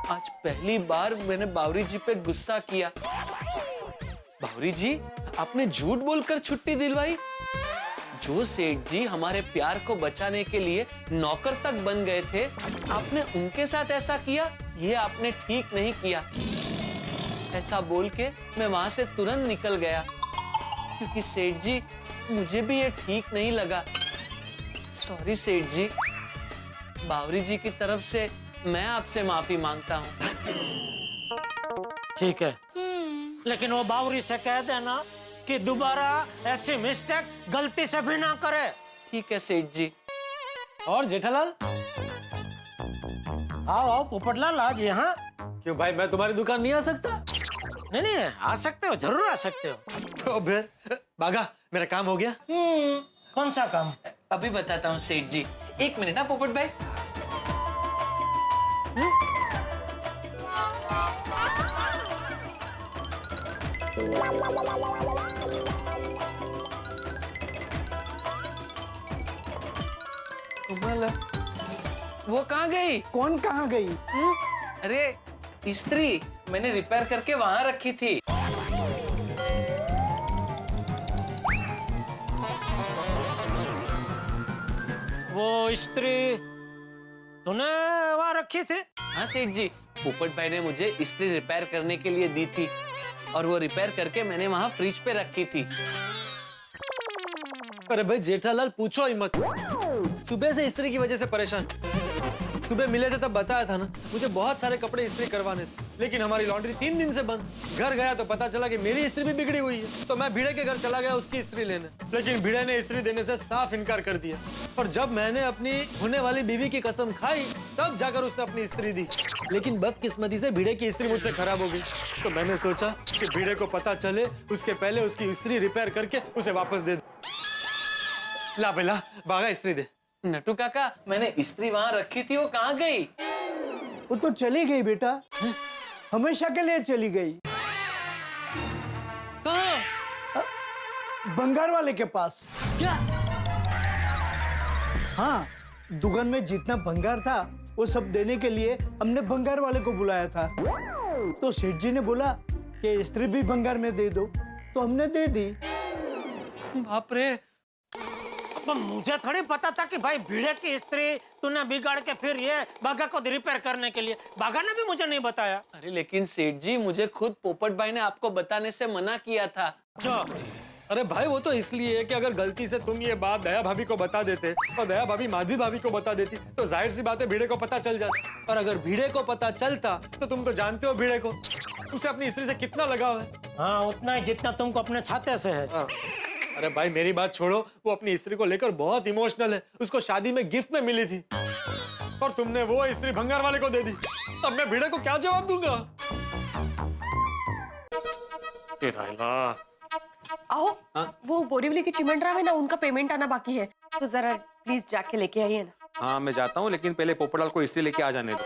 आज पहली बार मैंने बावरी जी पे गुस्सा किया। बावरी जी, आपने झूठ बोलकर छुट्टी दिलवाई। जो सेठ जी हमारे प्यार को बचाने के लिए नौकर तक बन गए थे, आपने उनके साथ ऐसा किया, ये आपने ठीक नहीं किया। ऐसा बोल के मैं वहां से तुरंत निकल गया, क्योंकि सेठ जी मुझे भी ये ठीक नहीं लगा। सॉरी सेठ जी। बावरी जी की तरफ से मैं आपसे माफी मांगता हूँ। ठीक है, लेकिन वो बावरी से कह देना कि दोबारा ऐसी मिस्टेक गलती से भी ना करे। ठीक है सेठ जी। और जेठालाल? आओ आओ पोपटलाल, आज यहाँ। क्यों भाई, मैं तुम्हारी दुकान नहीं आ सकता? नहीं नहीं, आ सकते हो, जरूर आ सकते हो। तो फिर बागा, मेरा काम हो गया। कौन सा काम? अभी बताता हूँ सेठ जी, 1 मिनट ना पोपट भाई। वो कहाँ गई? कौन कहाँ गई? अरे स्त्री, मैंने रिपेयर करके वहां रखी थी। वो स्त्री तूने वहां रखी थी? हाँ सेठ जी, पोपट भाई ने मुझे स्त्री रिपेयर करने के लिए दी थी, और वो रिपेयर करके मैंने वहां फ्रिज पे रखी थी। अरे भाई जेठालाल, पूछो ही मत, सुबह से स्त्री की वजह से परेशान। सुबह मिले थे तब बताया था ना, मुझे बहुत सारे कपड़े इस्त्री करवाने थे, लेकिन हमारी लॉन्ड्री 3 दिन से बंद। घर गया तो पता चला कि मेरी इस्त्री भी बिगड़ी हुई है, तो मैं भिड़े के घर चला गया उसकी इस्त्री लेने, लेकिन भिड़े ने इस्त्री देने से साफ इनकार कर दिया। और जब मैंने अपनी होने वाली बीवी की कसम खाई, तब जाकर उसने अपनी इस्त्री दी। लेकिन बदकिस्मती से भिड़े की इस्त्री मुझसे खराब हो गई, तो मैंने सोचा कि भिड़े को पता चले उसके पहले उसकी इस्त्री रिपेयर करके उसे वापस दे दो। ला बेला, बागा इस्त्री दे। नटू काका, मैंने इस्त्री वहां रखी थी, वो कहाँ गई? वो तो चली गई बेटा, हमेशा के लिए चली गई। कहाँ? बंगार वाले के पास। क्या? हाँ, दुकान में जितना भंगार था वो सब देने के लिए हमने भंगार वाले को बुलाया था। तो सेठ जी ने बोला कि इस्त्री भी भंगार में दे दो, तो हमने दे दी। बाप रे, अब मुझे थोड़ी पता था कि भाई भिड़े की इस्त्री तूने बिगाड़ के फिर ये बागा को रिपेयर करने के लिए, बागा ने भी मुझे नहीं बताया। अरे लेकिन सेठ जी, मुझे खुद पोपट भाई ने आपको बताने से मना किया था। अरे भाई, वो तो इसलिए है कि अगर गलती से तुम ये बात दया भाभी को बता देते और दया भाभी माधवी भाभी को बता देती तो जाहिर सी बात है भिड़े को पता चल जाता। और अगर भिड़े को पता चलता तो तुम तो जानते हो भिड़े को, उसे अपनी स्त्री से कितना लगाव है। हाँ, उतना ही जितना तुमको अपने छाते से है। हाँ। अरे भाई मेरी बात छोड़ो, वो अपनी स्त्री को लेकर बहुत इमोशनल है, उसको शादी में गिफ्ट में मिली थी और तुमने वो स्त्री भंगार वाले को दे दी। अब मैं भिड़े को क्या जवाब दूंगा? आओ, वो बोरीवली के चिमंडरा में ना उनका पेमेंट आना बाकी है, तो जरा प्लीज जाके लेके आइए ना। हाँ मैं जाता हूँ, लेकिन पहले पोपटलाल को इस्त्री लेके आ जाने दो।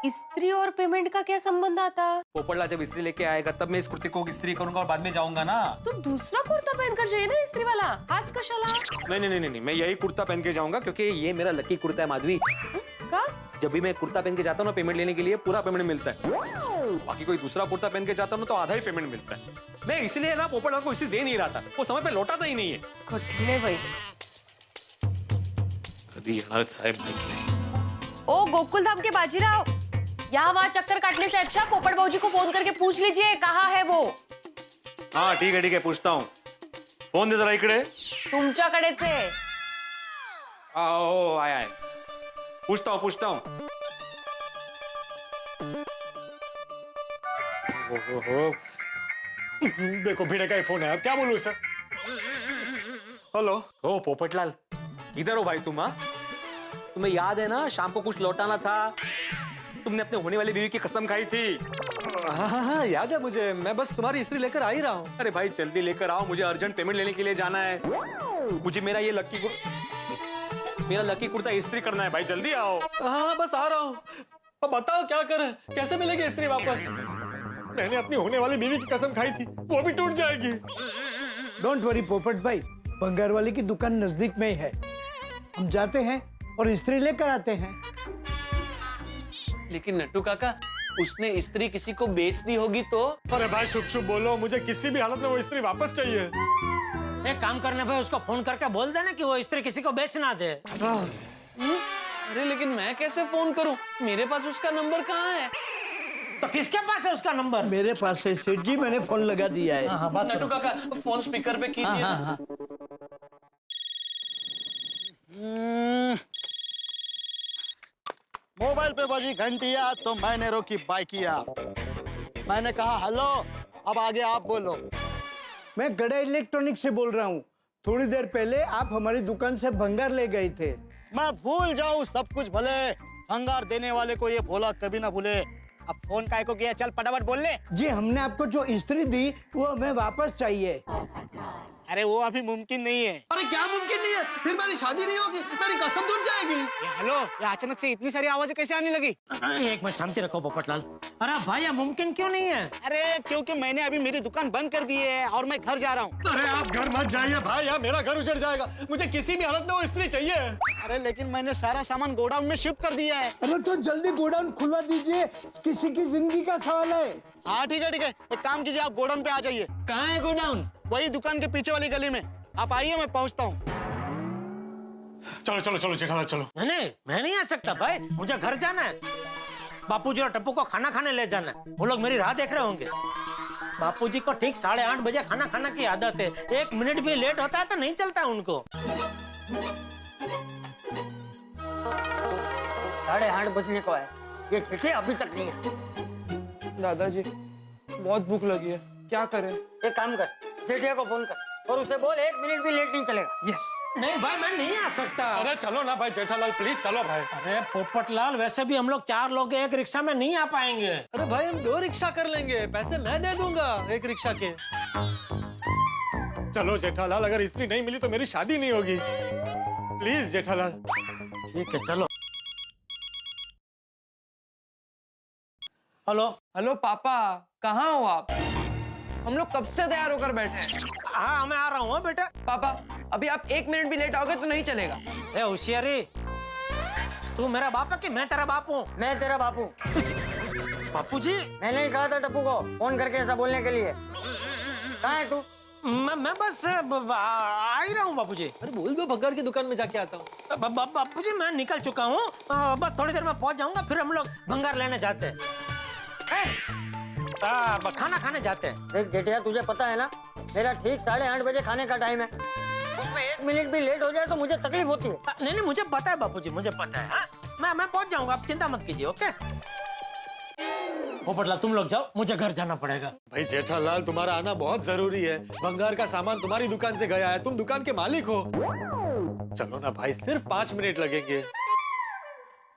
इस्त्री और पेमेंट का क्या संबंध आता? पोपटलाल जब इस्त्री लेके आएगा तब मैं इस कुर्ती को इस्त्री करूंगा और बाद में जाऊंगा ना। तो दूसरा कुर्ता पहनकर जाइए ना इस्त्री वाला, आज कशाला? नहीं नहीं नहीं नहीं, मैं यही कुर्ता पहन के जाऊंगा क्योंकि ये मेरा लकी कुर्ता है माधवी। का? जब भी मैं कुर्ता पहन के जाता हूँ ना पेमेंट लेने के लिए पूरा पेमेंट मिलता है, बाकी कोई दूसरा कुर्ता पहन के जाता हूँ तो आधा ही पेमेंट मिलता है। मैं इसलिए ना पोपटलाल को इस्त्री दे नहीं रहा था, वो समय पे लौटाता ही नहीं है। कठिन है भाई। कभी साहब। ओ गोकुल धाम के बाजीराव, यहाँ वहाँ चक्कर काटने से अच्छा पोपट बाबूजी को फोन करके पूछ लीजिए कहाँ है वो। हाँ ठीक है पूछता हूँ, फोन दे जरा इकडे। तुमच्याकडेच आहे। आओ आया है, पूछता हूँ। देखो भिड़े का ही फोन है, अब क्या बोलूं सर। हेलो। ओ पोपटलाल, किधर हो भाई तुम? हाँ, तुम्हें याद है ना शाम को कुछ लौटाना था, तुमने अपने होने वाली बीवी की कसम खाई थी। हाँ याद है मुझे, मैं बस तुम्हारी इस्त्री लेकर आ ही रहा हूँ। अरे भाई जल्दी लेकर आओ, मुझे अर्जेंट पेमेंट लेने के लिए जाना है। मुझे मेरा लकी कुर्ता इस्त्री करना है भाई, जल्दी आओ। हाँ बस आ रहा हूँ। अब बताओ क्या करें, कैसे मिलेगी इस्त्री वापस? मैंने अपनी होने वाली बीवी की कसम खाई थी, वो भी टूट जाएगी। डोंट वरी पोपट भाई, भंगार वाले की दुकान नजदीक में ही है, हम जाते हैं और इस्त्री लेकर आते हैं। लेकिन नट्टू काका, उसने इस्त्री किसी को बेच दी होगी तो? अरे भाई शुभ शुभ बोलो, मुझे किसी भी हालत में वो इस्त्री वापस चाहिए। एक काम करने भाई, उसको फोन करके बोल देना कि वो इस्त्री किसी को बेच ना दे। अरे लेकिन मैं कैसे फोन करूं? मेरे पास उसका नंबर कहाँ है? तो किसके पास है उसका नंबर? मेरे पास है सेठ जी, मैंने फोन लगा दिया है। हाँ, बात नट्टू काका, फोन स्पीकर पे कीजिए ना। मोबाइल पे बजी घंटिया तो मैंने रोकी बाइकिया। मैंने कहा हेलो, अब आगे आप बोलो। मैं गड़ा इलेक्ट्रॉनिक से बोल रहा हूँ, थोड़ी देर पहले आप हमारी दुकान से भंगार ले गए थे। मैं भूल जाऊँ सब कुछ भले, भंगार देने वाले को ये भोला कभी ना भूले। अब फोन काय को किया, चल फटाफट बोल ले। जी हमने आपको जो इस्त्री दी वो हमें वापस चाहिए। अरे वो अभी मुमकिन नहीं है। अरे क्या मुमकिन नहीं है? फिर मेरी शादी नहीं होगी, मेरी कसम टूट जाएगी। हेलो, ये अचानक से इतनी सारी आवाजें कैसे आने लगी? एक मिनट शांति रखो पोपटलाल। अरे भाई ये मुमकिन क्यों नहीं है? अरे क्योंकि मैंने अभी मेरी दुकान बंद कर दी है और मैं घर जा रहा हूँ। अरे आप घर मत जाइए भाई, यार मेरा घर उजड़ जाएगा, मुझे किसी भी हालत में वो इस्त्री चाहिए। अरे लेकिन मैंने सारा सामान गोडाउन में शिफ्ट कर दिया है। अरे तो जल्दी गोडाउन खुलवा दीजिए, किसी की जिंदगी का सवाल है। हाँ ठीक है, एक काम कीजिए, आप गोडाउन पे आ जाइए। कहाँ है गोडाउन? वही दुकान के पीछे वाली गली में। आप आइए, मैं पहुंचता हूँ। चलो जेठालाल चलो। नहीं, मैं नहीं आ सकता भाई, मुझे घर जाना है। बापूजी और टप्पू को खाना खाने ले जाना है, वो लोग मेरी राह देख रहे होंगे। बापूजी को ठीक 8:30 बजे खाना खाने की आदत है, 1 मिनट भी लेट होता है तो नहीं चलता उनको। 8:30 बजने को है, ये चिट्ठी अभी तक नहीं है। दादाजी बहुत भूख लगी है, क्या करें? एक काम कर, जेठिया को फोन कर और उसे बोल 1 मिनट भी लेट नहीं चलेगा। यस। नहीं भाई, मैं नहीं आ सकता। अरे चलो ना भाई जेठालाल, प्लीज चलो भाई। अरे पोपटलाल, वैसे भी हम लोग 4 लोग एक रिक्शा में नहीं आ पाएंगे। अरे भाई हम 2 रिक्शा कर लेंगे, पैसे मैं दे दूंगा एक रिक्शा के। चलो जेठालाल, अगर इस्त्री नहीं मिली तो मेरी शादी नहीं होगी। प्लीज जेठालाल। ठीक है चलो। हेलो। हेलो पापा, कहाँ हो आप? हम लोग कब से तैयार होकर बैठे हैं। हाँ मैं आ रहा हूँ बेटा। पापा अभी आप 1 मिनट भी लेट आओगे तो नहीं चलेगा। ए होशियारी, तू मेरा बाप है कि मैं तेरा बाप हूँ? मैं तेरा बाप हूँ। बापू जी, मैंने ही कहा था टप्पू को फोन करके ऐसा बोलने के लिए। कहाँ है तू? मैं बस आ ही रहा हूँ बापू जी। अरे बोल दो भंगार की दुकान में जाके आता हूँ। बापू जी मैं निकल चुका हूँ, बस थोड़ी देर में पहुँच जाऊंगा, फिर हम लोग भंगार लेने जाते हैं। खाना खाने जाते हैं। देख जेठिया, तुझे पता है ना मेरा ठीक 8:30 बजे खाने का टाइम है, उसमें 1 मिनट भी लेट हो जाए तो मुझे तकलीफ होती है। नहीं मुझे पता है बापू जी, मुझे पता है। हाँ? मैं पहुंच जाऊंगा, आप चिंता मत कीजिए। ओके पोपटलाल, तुम लोग जाओ, मुझे घर जाना पड़ेगा। भाई जेठालाल, तुम्हारा आना बहुत जरूरी है। भंगार का सामान तुम्हारी दुकान से गया है, तुम दुकान के मालिक हो। चलो ना भाई, सिर्फ 5 मिनट लगेंगे।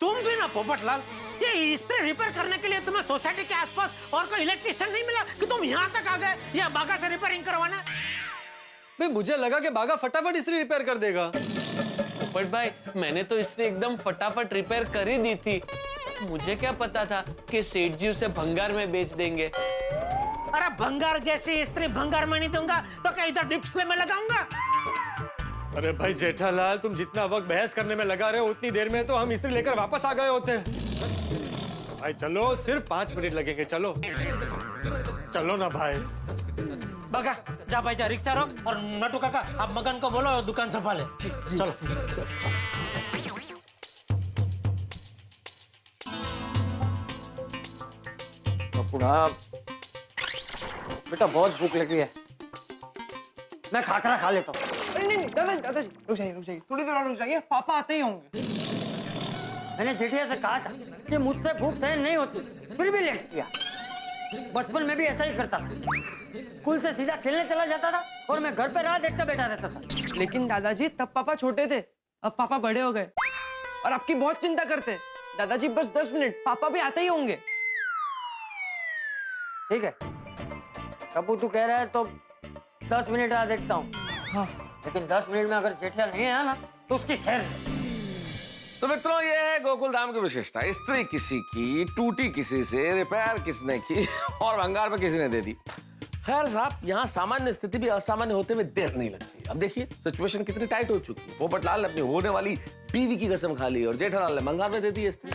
तुम भी ना पोपटलाल, ये इस्त्री रिपेयर करने के लिए तुम्हें सोसाइटी के आसपास और कोई इलेक्ट्रिशियन नहीं मिला कि तुम यहाँ तक आ गए ये बागा से रिपेयरिंग करवाना? भाई मुझे लगा कि बागा फटाफट इस्त्री रिपेयर कर देगा। पोपट भाई, मैंने तो इस्त्री एकदम फटाफट रिपेयर कर ही दी थी। मुझे क्या पता था कि सेठ जी उसे भंगार में बेच देंगे। अरे भंगार जैसी इस्त्री भंगार में नहीं दूंगा तो क्या इधर डिस्प्ले में लगाऊंगा? अरे भाई जेठालाल, तुम जितना वक्त बहस करने में लगा रहे हो उतनी देर में तो हम इस्त्री लेकर वापस आ गए होते। भाई चलो, सिर्फ 5 मिनट लगेंगे। चलो चलो ना भाई। बगा जा भाई जा, रिक्शा रोक और नटू काका आप मगन को बोलो दुकान संभाले। चलो बेटा बहुत भूख लगी है। मैं खाकरा खा लेता हूँ। नहीं दादाजी रुक जाइए, थोड़ी देर और रुक जाइए, पापा आते ही होंगे। मैंने जेठिया से कहा था कि मुझसे भूख सहन नहीं होती, फिर भी लेट किया। बचपन में भी ऐसा ही करता था, स्कूल से सीधा खेलने चला जाता था और मैं घर पे राह देखकर बैठा रहता था। लेकिन दादाजी तब पापा छोटे थे, अब पापा बड़े हो गए और आपकी बहुत चिंता करते। दादाजी बस 10 मिनट, पापा भी आते ही होंगे। ठीक है टप्पू, तू कह रहा है तो 10 मिनट राह देखता हूँ। हाँ। लेकिन 10 मिनट में अगर जेठिया नहीं आया ना तो उसकी खैर। तो मित्रों, ये है गोकुल धाम की विशेषता। इस्त्री किसी की, टूटी किसी से, रिपेयर किसने की और भंगार में किसी ने दे दी। खैर साहब, यहाँ सामान्य स्थिति भी असामान्य होते में देर नहीं लगती। अब देखिए सिचुएशन कितनी टाइट हो चुकी है। पोपटलाल ने अपनी होने वाली बीवी की कसम खा ली और जेठालाल ने भंगार में दे दी स्त्री।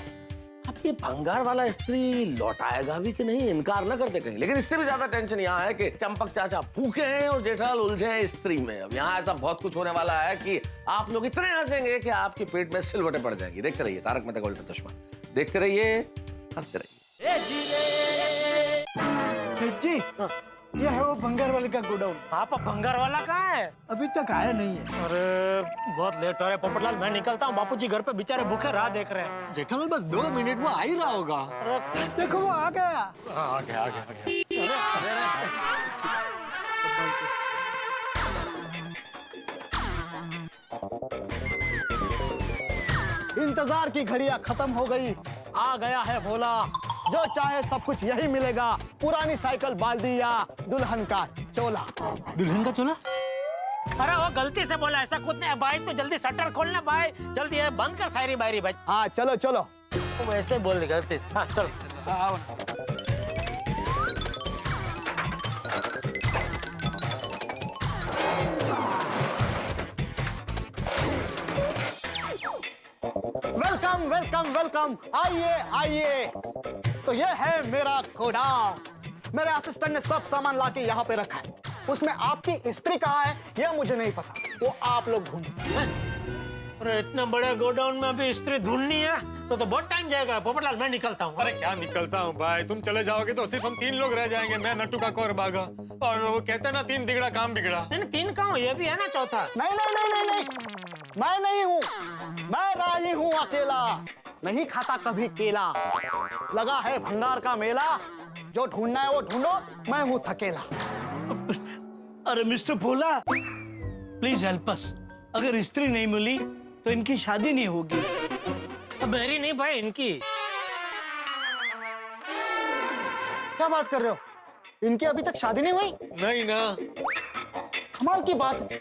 अब ये भंगार वाला स्त्री लौटाएगा भी कि नहीं, इनकार न करते कहीं। लेकिन इससे भी ज्यादा टेंशन यहाँ है कि चंपक चाचा भूखे हैं और जेठालाल उलझे हैं स्त्री में। अब यहाँ ऐसा बहुत कुछ होने वाला है कि आप लोग इतने हंसेंगे कि आपके पेट में सिलवटें पड़ जाएंगी। देखते रहिए तारक मेहता का उल्टा चश्मा, देखते रहिए, हंसते रहिए। सेठ जी, ये है वो भंगार वाले का गोडाउन। पापा भंगार वाला कहाँ है? अभी तक आया नहीं है। अरे बहुत लेट हो रहा है पोपटलाल, मैं निकलता हूँ। बापूजी घर पे बेचारे भूखे राह देख रहे हैं। जेठालाल बस 2 मिनट वो आ ही रहा होगा। देखो वो आ गया। आ गया। इंतजार की घड़ियां खत्म हो गई, आ गया है भोला। जो चाहे सब कुछ यही मिलेगा, पुरानी साइकिल, बाल्दी या दुल्हन का चोला। दुल्हन का चोला? अरे वो गलती से बोला, ऐसा कुछ नहीं है भाई। तो जल्दी शटर खोलना भाई, जल्दी है, बंद कर सायरी बायरी भाई। हाँ चलो चलो। तुम ऐसे बोल दी गलती से। हाँ चलो। वेलकम वेलकम वेलकम, आइए आइए। तो ये है मेरा गोडाउन। मेरे असिस्टेंट ने सब सामान लाके यहाँ पे रखा है। उसमें आपकी स्त्री कहाँ है यह मुझे नहीं पता, वो आप लोग ढूंढो। अरे इतने बड़े गोडाउन में अभी स्त्री ढूंढनी है तो बहुत टाइम जाएगा। पोपटलाल मैं निकलता हूँ। अरे क्या निकलता हूँ भाई, तुम चले जाओगे तो सिर्फ हम 3 लोग रह जाएंगे। मैं, नट्टू काका और बागा। और वो कहते हैं ना 3 दिगड़ा काम बिगड़ा। नहीं 3 कहाँ, ये भी है ना चौथा। नहीं नहीं नहीं नहीं नहीं, मैं नहीं हूँ, मैं राही हूँ अकेला। नहीं खाता कभी केला। लगा है भंगार का मेला, जो ढूंढना है वो ढूंढो, मैं हूं थकेला। अरे mister Bhola, please help us. अगर स्त्री नहीं मिली तो इनकी शादी नहीं होगी। मेरी नहीं भाई, इनकी। क्या बात कर रहे हो? इनकी अभी तक शादी नहीं हुई? नहीं ना। कमाल की बात है,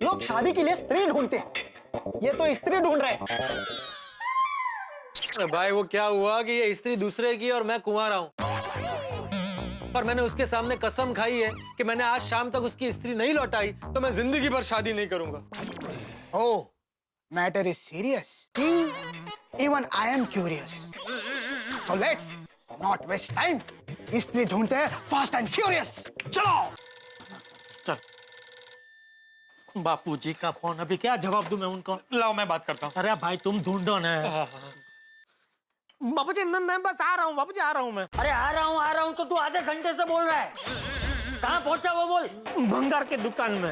लोग शादी के लिए स्त्री ढूंढते हैं, ये तो स्त्री ढूंढ रहे हैं। अरे भाई वो क्या हुआ कि ये स्त्री दूसरे की और मैं कुंवारा हूं, और मैंने उसके सामने कसम खाई है कि मैंने आज शाम तक उसकी स्त्री नहीं लौटाई तो मैं जिंदगी भर शादी नहीं करूंगा। Oh, matter is serious. Even I am curious, so let's not waste time. स्त्री ढूंढते हैं फास्ट एंड फ्यूरियस। चलो चल। बापूजी का फोन, अभी क्या जवाब दूं मैं उनको? लाओ मैं बात करता हूँ। अरे भाई तुम ढूंढो ना। बापूजी मैं बस आ रहा हूँ, बापूजी आ रहा हूँ मैं। अरे आ रहा हूँ तो तू आधे घंटे से बोल रहा है। कहाँ पहुंचा वो बोल। भंगार की दुकान में।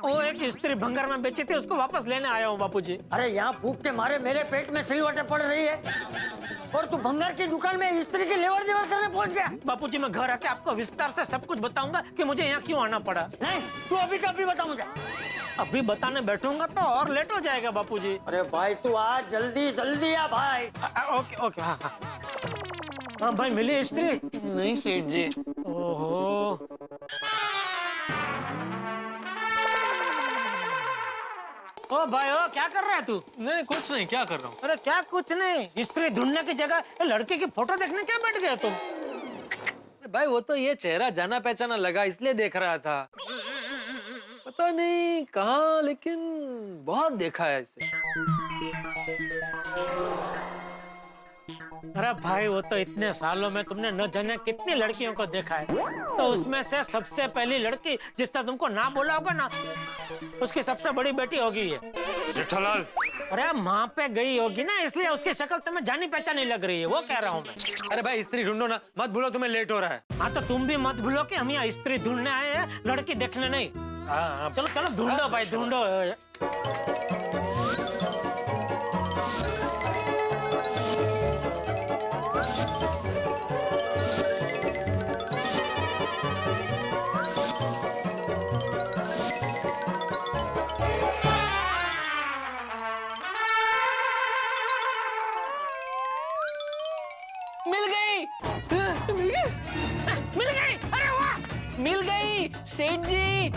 वो एक स्त्री भंगार में बेची थी, उसको वापस लेने आया हूँ बापूजी। अरे यहाँ फूक के मारे मेरे पेट में सिलवटें पड़ रही है और तू भंगार की दुकान में स्त्री की लेवर देवर करने पहुंच गया। बापूजी मैं घर आके आपको विस्तार से सब कुछ बताऊंगा कि मुझे यहाँ क्यों आना पड़ा। नहीं, तू अभी कभी बता मुझे। अभी बताने बैठूंगा तो और लेट हो जाएगा बापूजी। अरे भाई तू आ, जल्दी जल्दी आ भाई। ओके ओके, हाँ हाँ हाँ भाई, मिली स्त्री? नहीं सेठ जी। ओहो, ओ भाई ओ, क्या कर रहा है तू? नहीं कुछ नहीं, क्या कर रहा हूँ? अरे क्या कुछ नहीं, स्त्री ढूंढने की जगह लड़के की फोटो देखने क्या बैठ गया तुम? भाई वो तो ये चेहरा जाना पहचाना लगा इसलिए देख रहा था, पता नहीं कहाँ, लेकिन बहुत देखा है इसे। अरे भाई वो तो इतने सालों में तुमने न जाने कितनी लड़कियों को देखा है, तो उसमें से सबसे पहली लड़की जिसने तुमको ना बोला होगा ना, उसकी सबसे बड़ी बेटी होगी ये। जेठालाल। अरे माँ पे गई होगी ना, इसलिए उसकी शक्ल तुम्हें जानी पहचानी लग रही है, वो कह रहा हूँ मैं। अरे भाई स्त्री ढूंढो ना, मत भूलो तुम्हें लेट हो रहा है। हाँ तो तुम भी मत भूलो कि हम यहाँ स्त्री ढूंढने आए हैं, लड़की देखने नहीं। हाँ चलो चलो ढूंढो भाई ढूंढो। मिल गई, मिल गई। अरे वाह, मिल गई सेठ जी।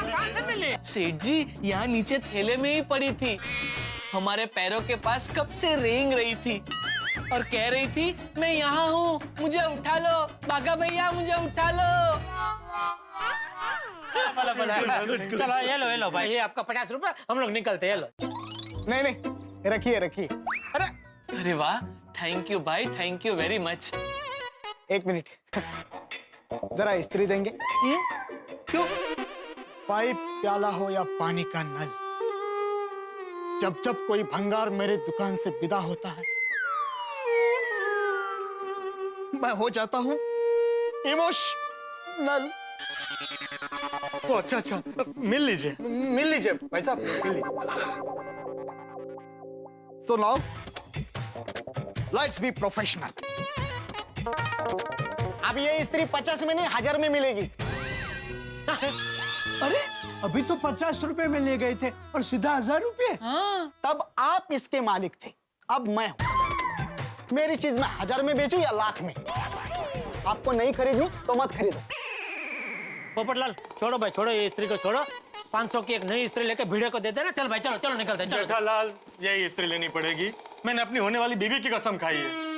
कहाँ से मिली? सेठ जी यहाँ नीचे थैले में ही पड़ी थी, हमारे पैरों के पास कब से रेंग रही थी और कह रही थी मैं यहाँ हूँ, मुझे उठा लो, बागा भैया मुझे उठा लो। चलो ये लो भाई, ये आपका 50 रुपए, हम लोग निकलते हैं। ये लो। नहीं नहीं, रखिए रखिए। अरे अरे वाह, थैंक यू भाई, थैंक यू वेरी मच। एक मिनट, जरा इस्त्री देंगे? क्यों? पाइप, प्याला हो या पानी का नल, जब जब कोई भंगार मेरे दुकान से विदा होता है मैं हो जाता हूँ इमोशनल। ओ अच्छा अच्छा, मिल लीजिए भाई साहब, मिल लीजिए। So now, let's be professional. अब ये स्त्री 50 में नहीं 1000 में मिलेगी। अरे अभी तो 50 रुपए में ले गए थे और सीधा 1000 रुपए। तब आप इसके मालिक थे, अब मैं हूं। मेरी चीज मैं 1000 में बेचूं या लाख में, आपको नहीं खरीदनी तो मत खरीदो। पोपटलाल छोड़ो भाई, छोड़ो ये स्त्री को छोड़ो, 500 की एक नई स्त्री लेके भिड़े को दे देना। चल भाई चलो चलो निकलते हैं, चलो। जेठालाल यही स्त्री लेनी पड़ेगी, मैंने अपनी होने वाली बीवी की कसम खाई है।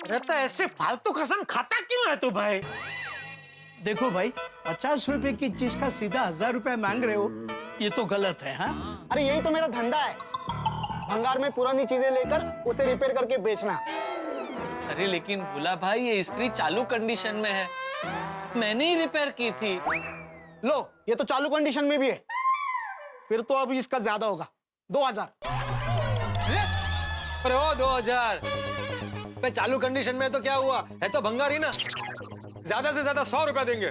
अरे तो ऐसे फालतू कसम खाता क्यों है तू भाई? देखो भाई, 50 रुपए की चीज का सीधा 1000 रुपए मांग रहे हो, ये तो गलत है। हाँ अरे यही तो मेरा धंधा है, भंगार में पुरानी चीजें लेकर उसे रिपेयर करके बेचना। अरे लेकिन भोला भाई ये स्त्री चालू कंडीशन में है, मैंने ही रिपेयर की थी। लो ये तो चालू कंडीशन में भी है, फिर तो अब इसका ज्यादा होगा, 2000। अरे ओ 2000 पे चालू कंडीशन में तो क्या हुआ है, तो भंगार ही ना। ज्यादा से ज्यादा 100 रुपया देंगे।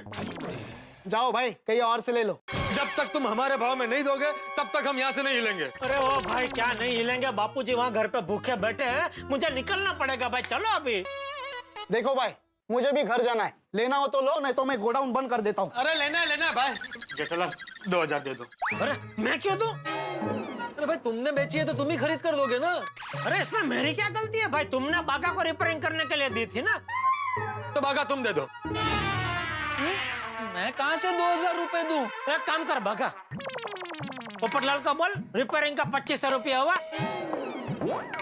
जाओ भाई कहीं और से ले लो। जब तक तुम हमारे भाव में नहीं दोगे तब तक हम यहाँ से नहीं हिलेंगे। अरे ओ भाई क्या नहीं हिलेंगे, बापूजी वहाँ घर पे भूखे बैठे हैं, मुझे निकलना पड़ेगा भाई, चलो अभी। देखो भाई मुझे भी घर जाना है, लेना हो तो लो, नहीं तो मैं गोडाउन बंद कर देता हूँ। अरे लेना है भाई। जेठालाल 2000 दे दो। अरे मैं क्यों दूं? अरे भाई तुमने बेची है तो तुम ही खरीद कर दोगे ना। अरे इसमें मेरी क्या गलती है भाई, तुमने बागा को रिपेयरिंग करने के लिए दी थी ना। तो बागा तुम दे दो। मैं कहाँ से 2000 रुपए दूं? एक काम कर बागा, पोपटलाल को बोल रिपेयरिंग का 2500 रुपया हुआ,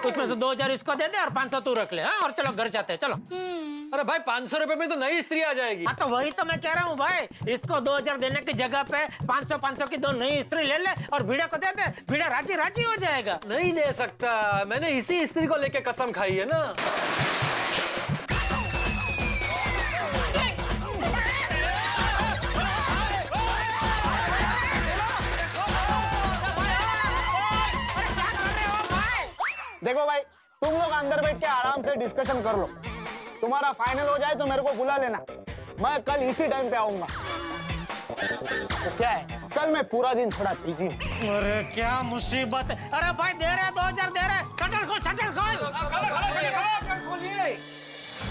उसमें से 2000 इसको दे दे और 500 तू रख ले। हाँ और चलो घर जाते हैं, चलो। अरे भाई 500 रुपए में तो नई स्त्री आ जाएगी। हाँ तो वही तो मैं कह रहा हूँ भाई, इसको 2000 देने की जगह पे 500 की 2 नई स्त्री ले ले और भिड़े को दे दे, भिड़ा राजी हो जाएगा। नहीं दे सकता, मैंने इसी स्त्री को लेके कसम खाई है ना। देखो भाई तुम लोग अंदर बैठ के आराम से डिस्कशन कर लो, तुम्हारा फाइनल हो जाए तो मेरे को बुला लेना, मैं कल इसी टाइम पे आऊंगा। तो क्या है कल मैं पूरा दिन थोड़ा बिजी हूँ। अरे क्या मुसीबत है। अरे भाई दे रहे 2000 दे रहे, शटर खोल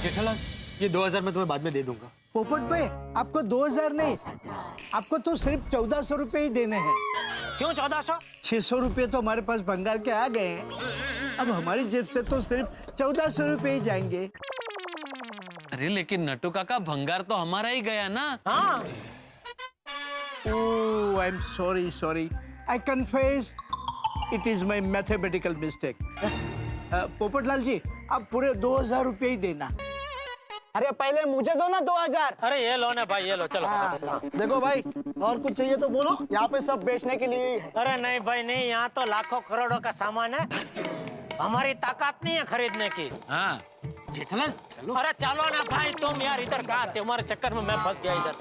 जेठालाल ये 2000 मैं तुम्हें बाद में दे दूंगा। पोपट भाई आपको 2000 नहीं, आपको तो सिर्फ 1400 रुपए ही देने हैं। क्यों 1400? 600 रुपए तो हमारे पास भंगार के आ गए हैं, अब हमारी जेब से तो सिर्फ 1400 रुपए ही जाएंगे। अरे लेकिन नट्टू काका भंगार तो हमारा ही गया ना। हाँ। Oh, I'm sorry. I confess, it is my mathematical mistake. Popatlal जी आप पूरे 2000 रुपए ही देना। अरे पहले मुझे दो ना 2000। अरे ये लो ना भाई, ये लो चलो। देखो भाई और कुछ चाहिए तो बोलो, यहाँ पे सब बेचने के लिए ही है। अरे नहीं भाई नहीं, यहाँ तो लाखों करोड़ों का सामान है, हमारी ताकत नहीं है खरीदने की। हाँ जेठालाल चलो। अरे चलो ना भाई, तुम यार इधर कहाँ थे, तुम्हारे चक्कर में मैं फंस गया इधर।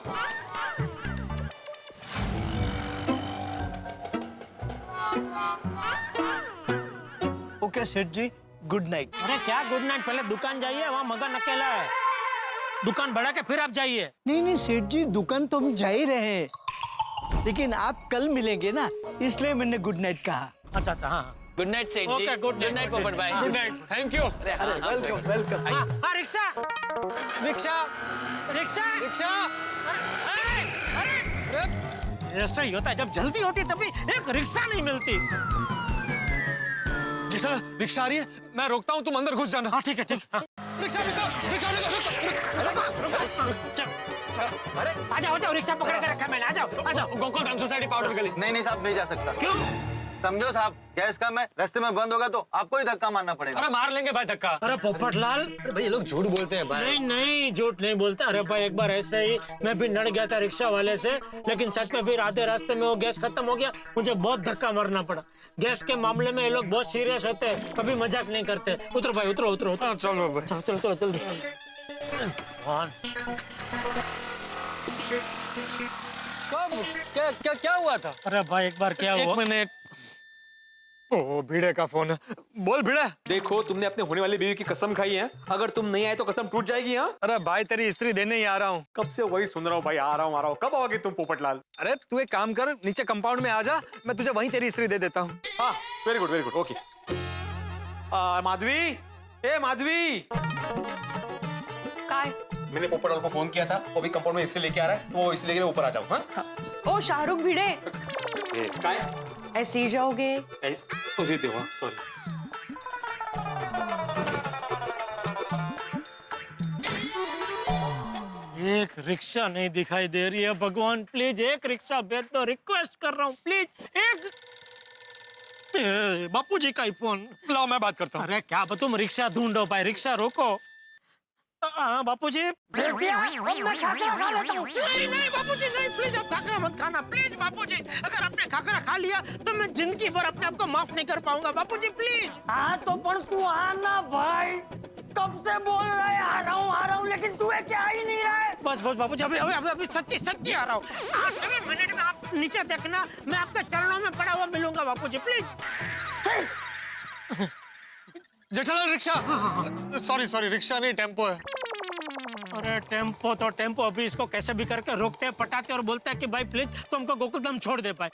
ओके सेठ जी गुड नाइट। अरे क्या गुड नाइट, पहले दुकान जाइए, वहाँ मगन अकेला है, दुकान बढ़ा के फिर आप जाइए। नहीं सेठ जी दुकान तो हम जा ही रहे हैं, लेकिन आप कल मिलेंगे ना, इसलिए मैंने गुड नाइट कहा। अच्छा हाँ। गुड नाइट सेठ जी। Okay, good गुड नाइट पोपट भाई। Good night, thank you. Welcome. हाँ रिक्शा ऐसा ही होता है, जब जल्दी होती तभी एक रिक्शा नहीं मिलती। जेठालाल रिक्शा आ रही है, मैं रोकता हूँ, तुम अंदर घुस जाना। हाँ ठीक है ठीक। रिक्शा अरे आ जाओ, रिक्शा पकड़ के रखा मैंने, आ जाओ। गोकुल धाम सोसाइटी पाउडर गली। नहीं साहब नहीं जा सकता। क्यों? समझो साहब गैस का मैं रास्ते में बंद होगा तो आपको ही धक्का मारना पड़ेगा। अरे मार लेंगे भाई धक्का। अरे पोपटलाल, अरे भाई ये लोग झूठ बोलते हैं भाई। नहीं झूठ नहीं बोलते। अरे भाई एक बार ऐसे ही मैं भी लड़ गया था रिक्शा वाले से, लेकिन सच में फिर आधे रास्ते में वो गैस खत्म हो गया, मुझे बहुत धक्का मारना पड़ा। गैस के मामले में ये लोग बहुत सीरियस होते हैं, कभी मजाक नहीं करते। उतरो भाई उतरो। चलो भाई चलो जल्दी। कब क्या हुआ था? अरे भाई एक बार क्या हुआ? 1 मिनट। ओ भिड़े का फोन है, बोल भिड़े। देखो तुमने अपने होने वाली बीवी की कसम खाई है, अगर तुम नहीं आए तो कसम टूट जाएगी। हाँ अरे भाई तेरी स्त्री देने ही आ रहा हूँ। कब से वही सुन रहा हूँ भाई, आ रहा हूँ। कब आओगे तुम पोपटलाल? अरे तू एक काम कर, नीचे कंपाउंड में आ जा, मैं तुझे वहीं तेरी स्त्री दे देता हूँ। हाँ वेरी गुड ओके। माधवी, ए माधवी। मैंने पोपटलाल को फोन किया था, वो अभी कंपाउंड में इसलिए लेके आ रहा है, वो इसलिए लेके ऊपर आ जाओ। हाँ ओ शाहरुख भिड़े, ऐसे ही जाओगे? तो दे दो। सॉरी। एक रिक्शा नहीं दिखाई दे रही है, भगवान प्लीज एक रिक्शा भेज दो, रिक्वेस्ट कर रहा हूँ प्लीज एक। बापूजी का ही फोन लाओ मैं बात करता हूँ। अरे क्या तुम रिक्शा ढूंढो भाई, रिक्शा रोको। हाँ बापूजी। नहीं बापूजी नहीं, प्लीज आप खाकरा मत खाना प्लीज बापूजी। अगर आपने खाकरा खा लिया तो मैं जिंदगी भर अपने आप को माफ नहीं कर पाऊंगा बापूजी प्लीज। हाँ तो पर तू आना भाई, कब से बोल रहा है आ रहा हूँ, लेकिन तू क्या आ ही नहीं रहा है। बस बापूजी अभी सच्ची आ रहा हूँ। 8 मिनट में आप नीचे देखना, मैं आपके चरणों में पड़ा हुआ मिलूंगा Bapuji please. Jethalal rickshaw, sorry rickshaw नहीं टेम्पो है। अरे टेम्पो तो टेम्पो, अभी इसको कैसे भी करके रोकते हैं, पटाते और बोलते हैं कि भाई प्लीज तुमको गोकुलधाम छोड़ दे पाए।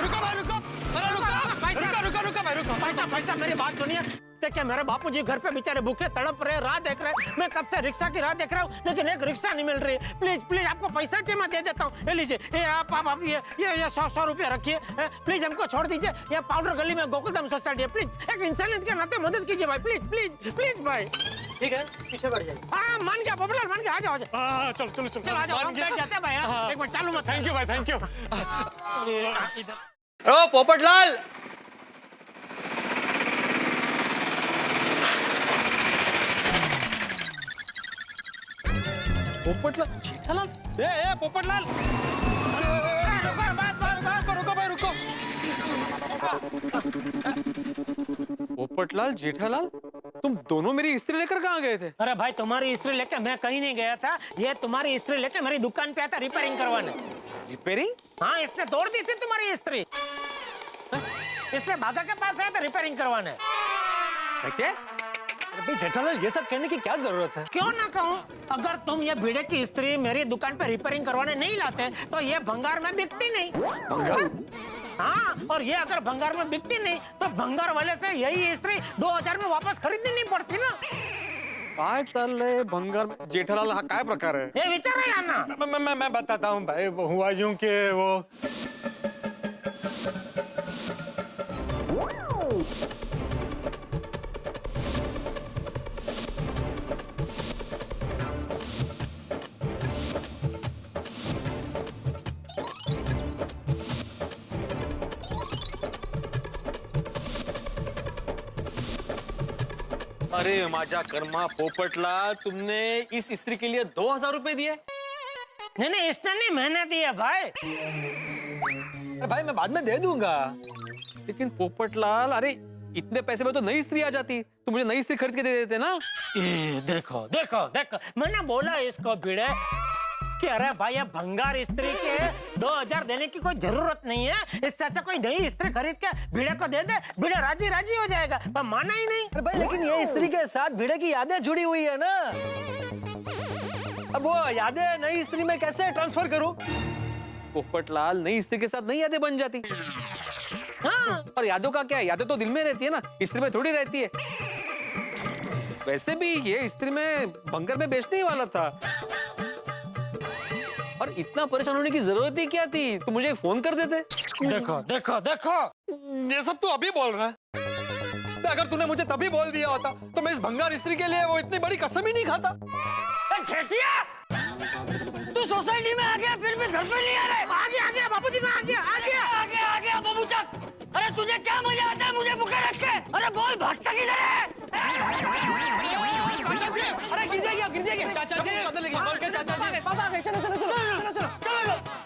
रुको भाई रुको, अरे रुको भाई रुको। पैसा मेरी बात सुनिए। देखिए मेरे बापूजी घर पे बेचारे भूखे तड़प रहे, राह देख रहे, मैं कब से रिक्शा की राह देख रहा हूँ, लेकिन एक रिक्शा नहीं मिल रही। प्लीज आपको पैसा चाहिए, मैं दे देता हूँ। ये लीजिए, ये आप ये 100 रुपया रखिए, प्लीज हमको छोड़ दीजिए। ये पाउडर गली में गोकुलधाम सोसाइटी है, प्लीज एक इंसानियत के नाते मदद कीजिए भाई, प्लीज भाई। ठीक है, पीछे बढ़ जाइए। हाँ मान गया पोपटलाल, मान गया, आ जाओ। चलो आ जाओ, हम बैठ जाते हैं भाई। एक मिनट चालू मत। थैंक यू भाई, थैंक यू। इधर ओ पोपटलाल, पोपटलाल, जेठालाल, पोपटलाल, रुको भाई रुको। पोपटलाल, जेठालाल, तुम दोनों मेरी स्त्री लेकर कहाँ गए थे? अरे भाई तुम्हारी स्त्री लेके मैं कहीं नहीं गया था, ये तुम्हारी स्त्री लेके मेरी दुकान पे आया था रिपेयरिंग करवाने। रिपेयरिंग? हाँ, इसने तोड़ दी थी तुम्हारी स्त्री, इसने बाधा के पास आया था रिपेयरिंग करवाने। क्या? भाई जेठालाल, ये सब कहने की क्या जरूरत है? क्यों ना कहूँ, अगर तुम ये भिड़े की स्त्री मेरी दुकान पे रिपेयरिंग करवाने नहीं लाते तो ये भंगार में बिकती नहीं। भंगार? हाँ, और ये अगर भंगार में बिकती नहीं तो भंगार वाले से यही स्त्री 2000 में वापस खरीदनी नहीं पड़ती ना। काय चाललंय भंगार में? जेठालाल, हा काय प्रकार है? ये विचार है ना। मैं बताता हूँ भाई, वो हुआ यूं कि वो अरे माझा कर्मा पोपटलाल, तुमने इस स्त्री के लिए 2000 रुपए दिए? नहीं इसने नहीं, मैंने दिया भाई। अरे भाई मैं बाद में दे दूंगा, लेकिन पोपटलाल, अरे इतने पैसे में तो नई स्त्री आ जाती, तो मुझे नई स्त्री खरीद के दे देते ना। देखो मैंने बोला इसको भिड़े कि अरे भाई ये भंगार स्त्री के 2000 देने की कोई जरूरत नहीं है, इससे अच्छा कोई नई स्त्री खरीद के भिड़े को दे दे, भिड़े राजी हो जाएगा, पर माना ही नहीं। अरे भाई लेकिन ये स्त्री के साथ भिड़े की यादें जुड़ी हुई है ना, अब वो यादें नई स्त्री में कैसे ट्रांसफर करूं? पोपटलाल, नई स्त्री के साथ नई यादें बन जाती। हाँ, और यादों का क्या है, यादें तो दिल में रहती है ना, स्त्री में थोड़ी रहती है। वैसे भी ये स्त्री में भंगार में बेचने ही वाला था, और इतना परेशान होने की जरूरत ही क्या थी? तो मुझे फोन कर देते। देखो ये सब तू अभी बोल रहा है? अगर तूने मुझे तभी बोल दिया होता तो मैं इस भंगार स्त्री के लिए वो इतनी बड़ी कसम ही नहीं खाता। छेटिया, तू सोसाइटी में आ गया, फिर भी घर पे नहीं आ रहा है। आ गया बाबूजी, मैं आ गया बाबू चक। अरे तुझे क्या मजा आता है मुझे भूखे रख के? अरे बोल, भागता किधर है? चाचा जी, अरे गिर जाएगी चाचा जी, संभल के चाचा जी। पापा आ गए, चलो।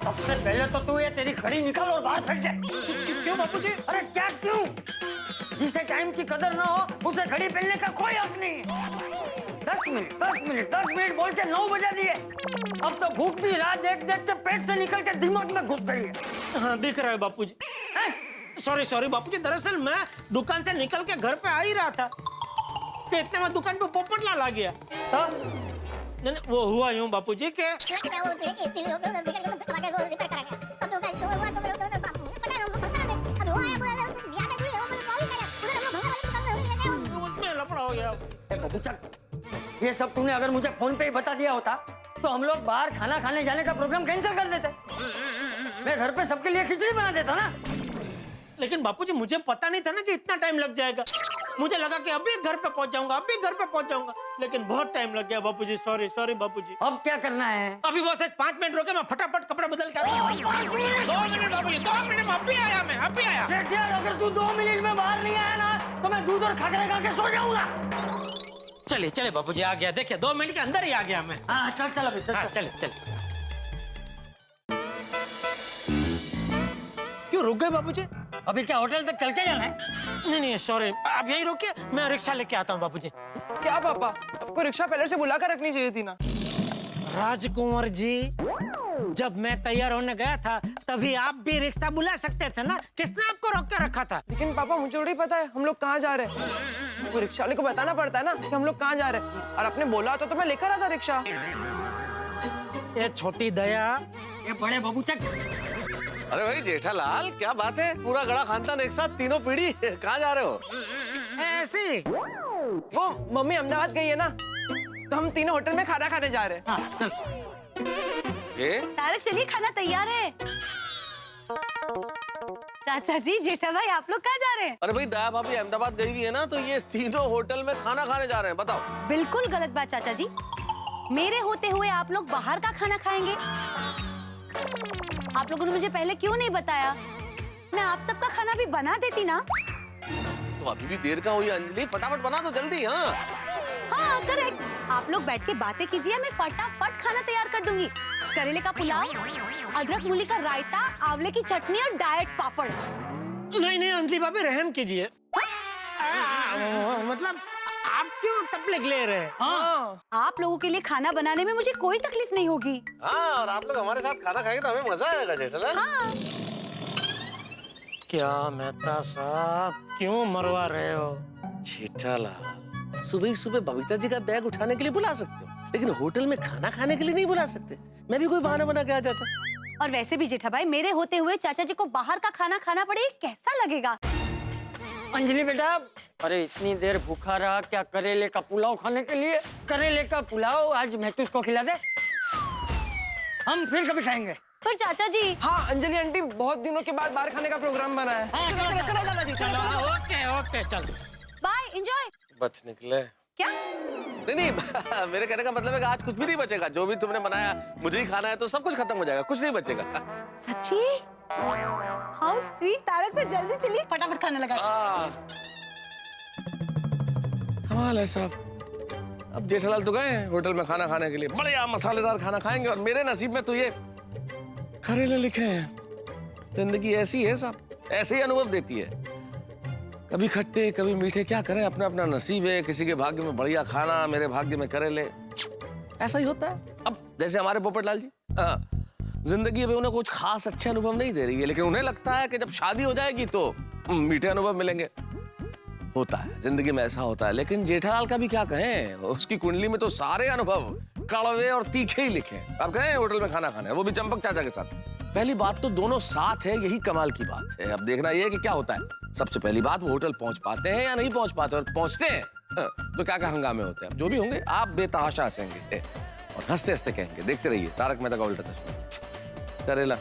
सबसे पहले तो तू ये तेरी घड़ी निकाल और बाहर फेंक दे। क्यों बापूजी? अरे क्या क्यों? जिसे टाइम की कदर ना हो उसे घड़ी पहनने का कोई हक नहीं है। 10 मिनट बोल के 9 बजा दिए। अब तो भूख भी रात देखते पेट से निकल के दिमाग में घुस गई है। हाँ दिख रहा है बापूजी। सॉरी बापूजी, दरअसल मैं दुकान से निकल के घर पे आ ही रहा था, तो इतने में दुकान पे पोपटलाल आ गया। नहीं, वो हुआ यूं बापूजी के उसमें लफड़ा हो गया। ये सब तूने अगर मुझे फोन पे ही बता दिया होता तो हम लोग बाहर खाना खाने जाने का प्रोग्राम कैंसिल कर देते। मैं घर पे सबके लिए खिचड़ी बना देता ना। लेकिन बापूजी मुझे पता नहीं था ना कि इतना टाइम लग जाएगा। मुझे लगा कि अभी घर पे पहुंच जाऊंगा, लेकिन बहुत टाइम लग गया बापूजी। सॉरी बापूजी। अब क्या करना है? अभी बस एक 5 मिनट रोके, मैं फटाफट कपड़े बदल के आता हूं। 2 मिनट बापूजी, 2 मिनट में अभी आया। अगर तू 2 मिनट में बाहर नहीं आया ना तो मैं दूध और खाकर खा के सो जाऊंगा। चलिए बापूजी, आ गया। देखिए 2 मिनट के अंदर ही आ गया मैं। हाँ चल अभी चल। क्यों रुक गए बापूजी? अभी क्या होटल तक चल के जाना है? नहीं सॉरी, आप यहीं रुकिए, मैं रिक्शा लेके आता हूँ बापूजी। क्या पापा, आपको रिक्शा पहले से बुला कर रखनी चाहिए थी ना। राजकुंवर जी, जब मैं तैयार होने गया था तभी आप भी रिक्शा बुला सकते थे ना, किसने आपको रोक के रखा था? लेकिन पापा मुझे थोड़ी पता है हम लोग कहाँ जा रहे हैं। वो रिक्शा वाले को बताना पड़ता है ना कि हम लोग कहाँ जा रहे हैं, और आपने बोला तो मैं लेकर आता रिक्शा। ये छोटी दया, ये बड़े बाबू चक। अरे भाई जेठालाल, क्या बात है, पूरा गड़ा खानदान एक साथ, तीनों पीढ़ी, कहाँ जा रहे हो? ऐसे वो मम्मी अहमदाबाद गई है ना, तो हम तीनों होटल में खाना खाने जा रहे हैं। ये तारक चलिए, खाना तैयार है। चाचा जी, जेठा भाई, आप लोग कहाँ जा रहे हैं? अरे भाई दया भाभी अहमदाबाद गई हुई है ना, तो ये तीनों होटल में खाना खाने जा रहे हैं, बताओ। बिल्कुल गलत बात चाचा जी, मेरे होते हुए आप लोग बाहर का खाना खाएंगे? आप लोगों ने मुझे पहले क्यों नहीं बताया? मैं आप सबका खाना भी बना देती ना। तो अभी भी देर का हुई अंजलि, फटाफट बना दो जल्दी। हाँ हाँ करेक्ट, आप लोग बैठ के बातें कीजिए, मैं फटाफट खाना तैयार कर दूंगी। करेले का पुलाव, अदरक मूली का रायता, आंवले की चटनी और डाइट पापड़। नहीं नहीं अंजलि भाभी, रहम कीजिए। मतलब आप क्यों तकलीफ ले रहे हैं? हाँ। आप लोगों के लिए खाना बनाने में मुझे कोई तकलीफ नहीं होगी। हाँ, और आप लोग हमारे साथ खाना खाएंगे तो हमें मजा आएगा जेठालाल। हाँ। क्या मेहता साहब, क्यों मरवा रहे हो? जेठालाल, सुबह सुबह बबीता जी का बैग उठाने के लिए बुला सकते हो, लेकिन होटल में खाना खाने के लिए नहीं बुला सकते। मैं भी कोई बहाना बना के आ जाता। और वैसे भी जेठा भाई, मेरे होते हुए चाचा जी को बाहर का खाना खाना पड़े, कैसा लगेगा? अंजलि बेटा, अरे इतनी देर भूखा रहा क्या करेले का पुलाव खाने के लिए? करेले का पुलाव आज मैं तुझको खिला दे, हम फिर कभी खाएंगे। पर चाचा जी। हाँ अंजलि आंटी, बहुत दिनों के बाद बाहर खाने का प्रोग्राम बना है। चलो दादाजी, चलो। ओके ओके, चलो बाय, एंजॉय। बच निकले क्या? नहीं मेरे कहने का मतलब है कि आज कुछ भी नहीं बचेगा, जो भी तुमने बनाया मुझे ही खाना है, तो सब कुछ खत्म हो जाएगा, कुछ नहीं बचेगा। सच्ची? How sweet. तारक तो जल्दी चलिए, फटाफट खाना लगा। कमाल है साहब। अब जेठालाल तो गए होटल में खाना खाने के लिए, बढ़िया मसालेदार खाना खाएंगे, और मेरे नसीब में तो ये करेले लिखे हैं। जिंदगी ऐसी है साहब, ऐसे ही अनुभव देती है, कभी खट्टे कभी मीठे, क्या करें, अपना अपना नसीब है। किसी के भाग्य में बढ़िया खाना, मेरे भाग्य में करेले, ऐसा ही होता है। अब जैसे हमारे पोपटलाल जी, जिंदगी अभी उन्हें कुछ खास अच्छे अनुभव नहीं दे रही है, लेकिन उन्हें लगता है कि जब शादी हो जाएगी तो मीठे अनुभव मिलेंगे। होता है जिंदगी में, ऐसा होता है। लेकिन जेठालाल का भी क्या कहें, उसकी कुंडली में तो सारे अनुभव कड़वे और तीखे ही लिखे हैं। अब गए होटल में खाना खाने, वो भी चंपक चाचा के साथ। पहली बात तो दोनों साथ है, यही कमाल की बात है। अब देखना ये है कि क्या होता है। सबसे पहली बात, वो होटल पहुंच पाते हैं या नहीं पहुंच पाते, और पहुंचते हैं तो क्या क्या हंगामे होते हैं। जो भी होंगे आप बेतहाशा हंसेंगे और हंसते हंसते कहेंगे, देखते रहिए तारक मेहता का उल्टा चश्मा। करेला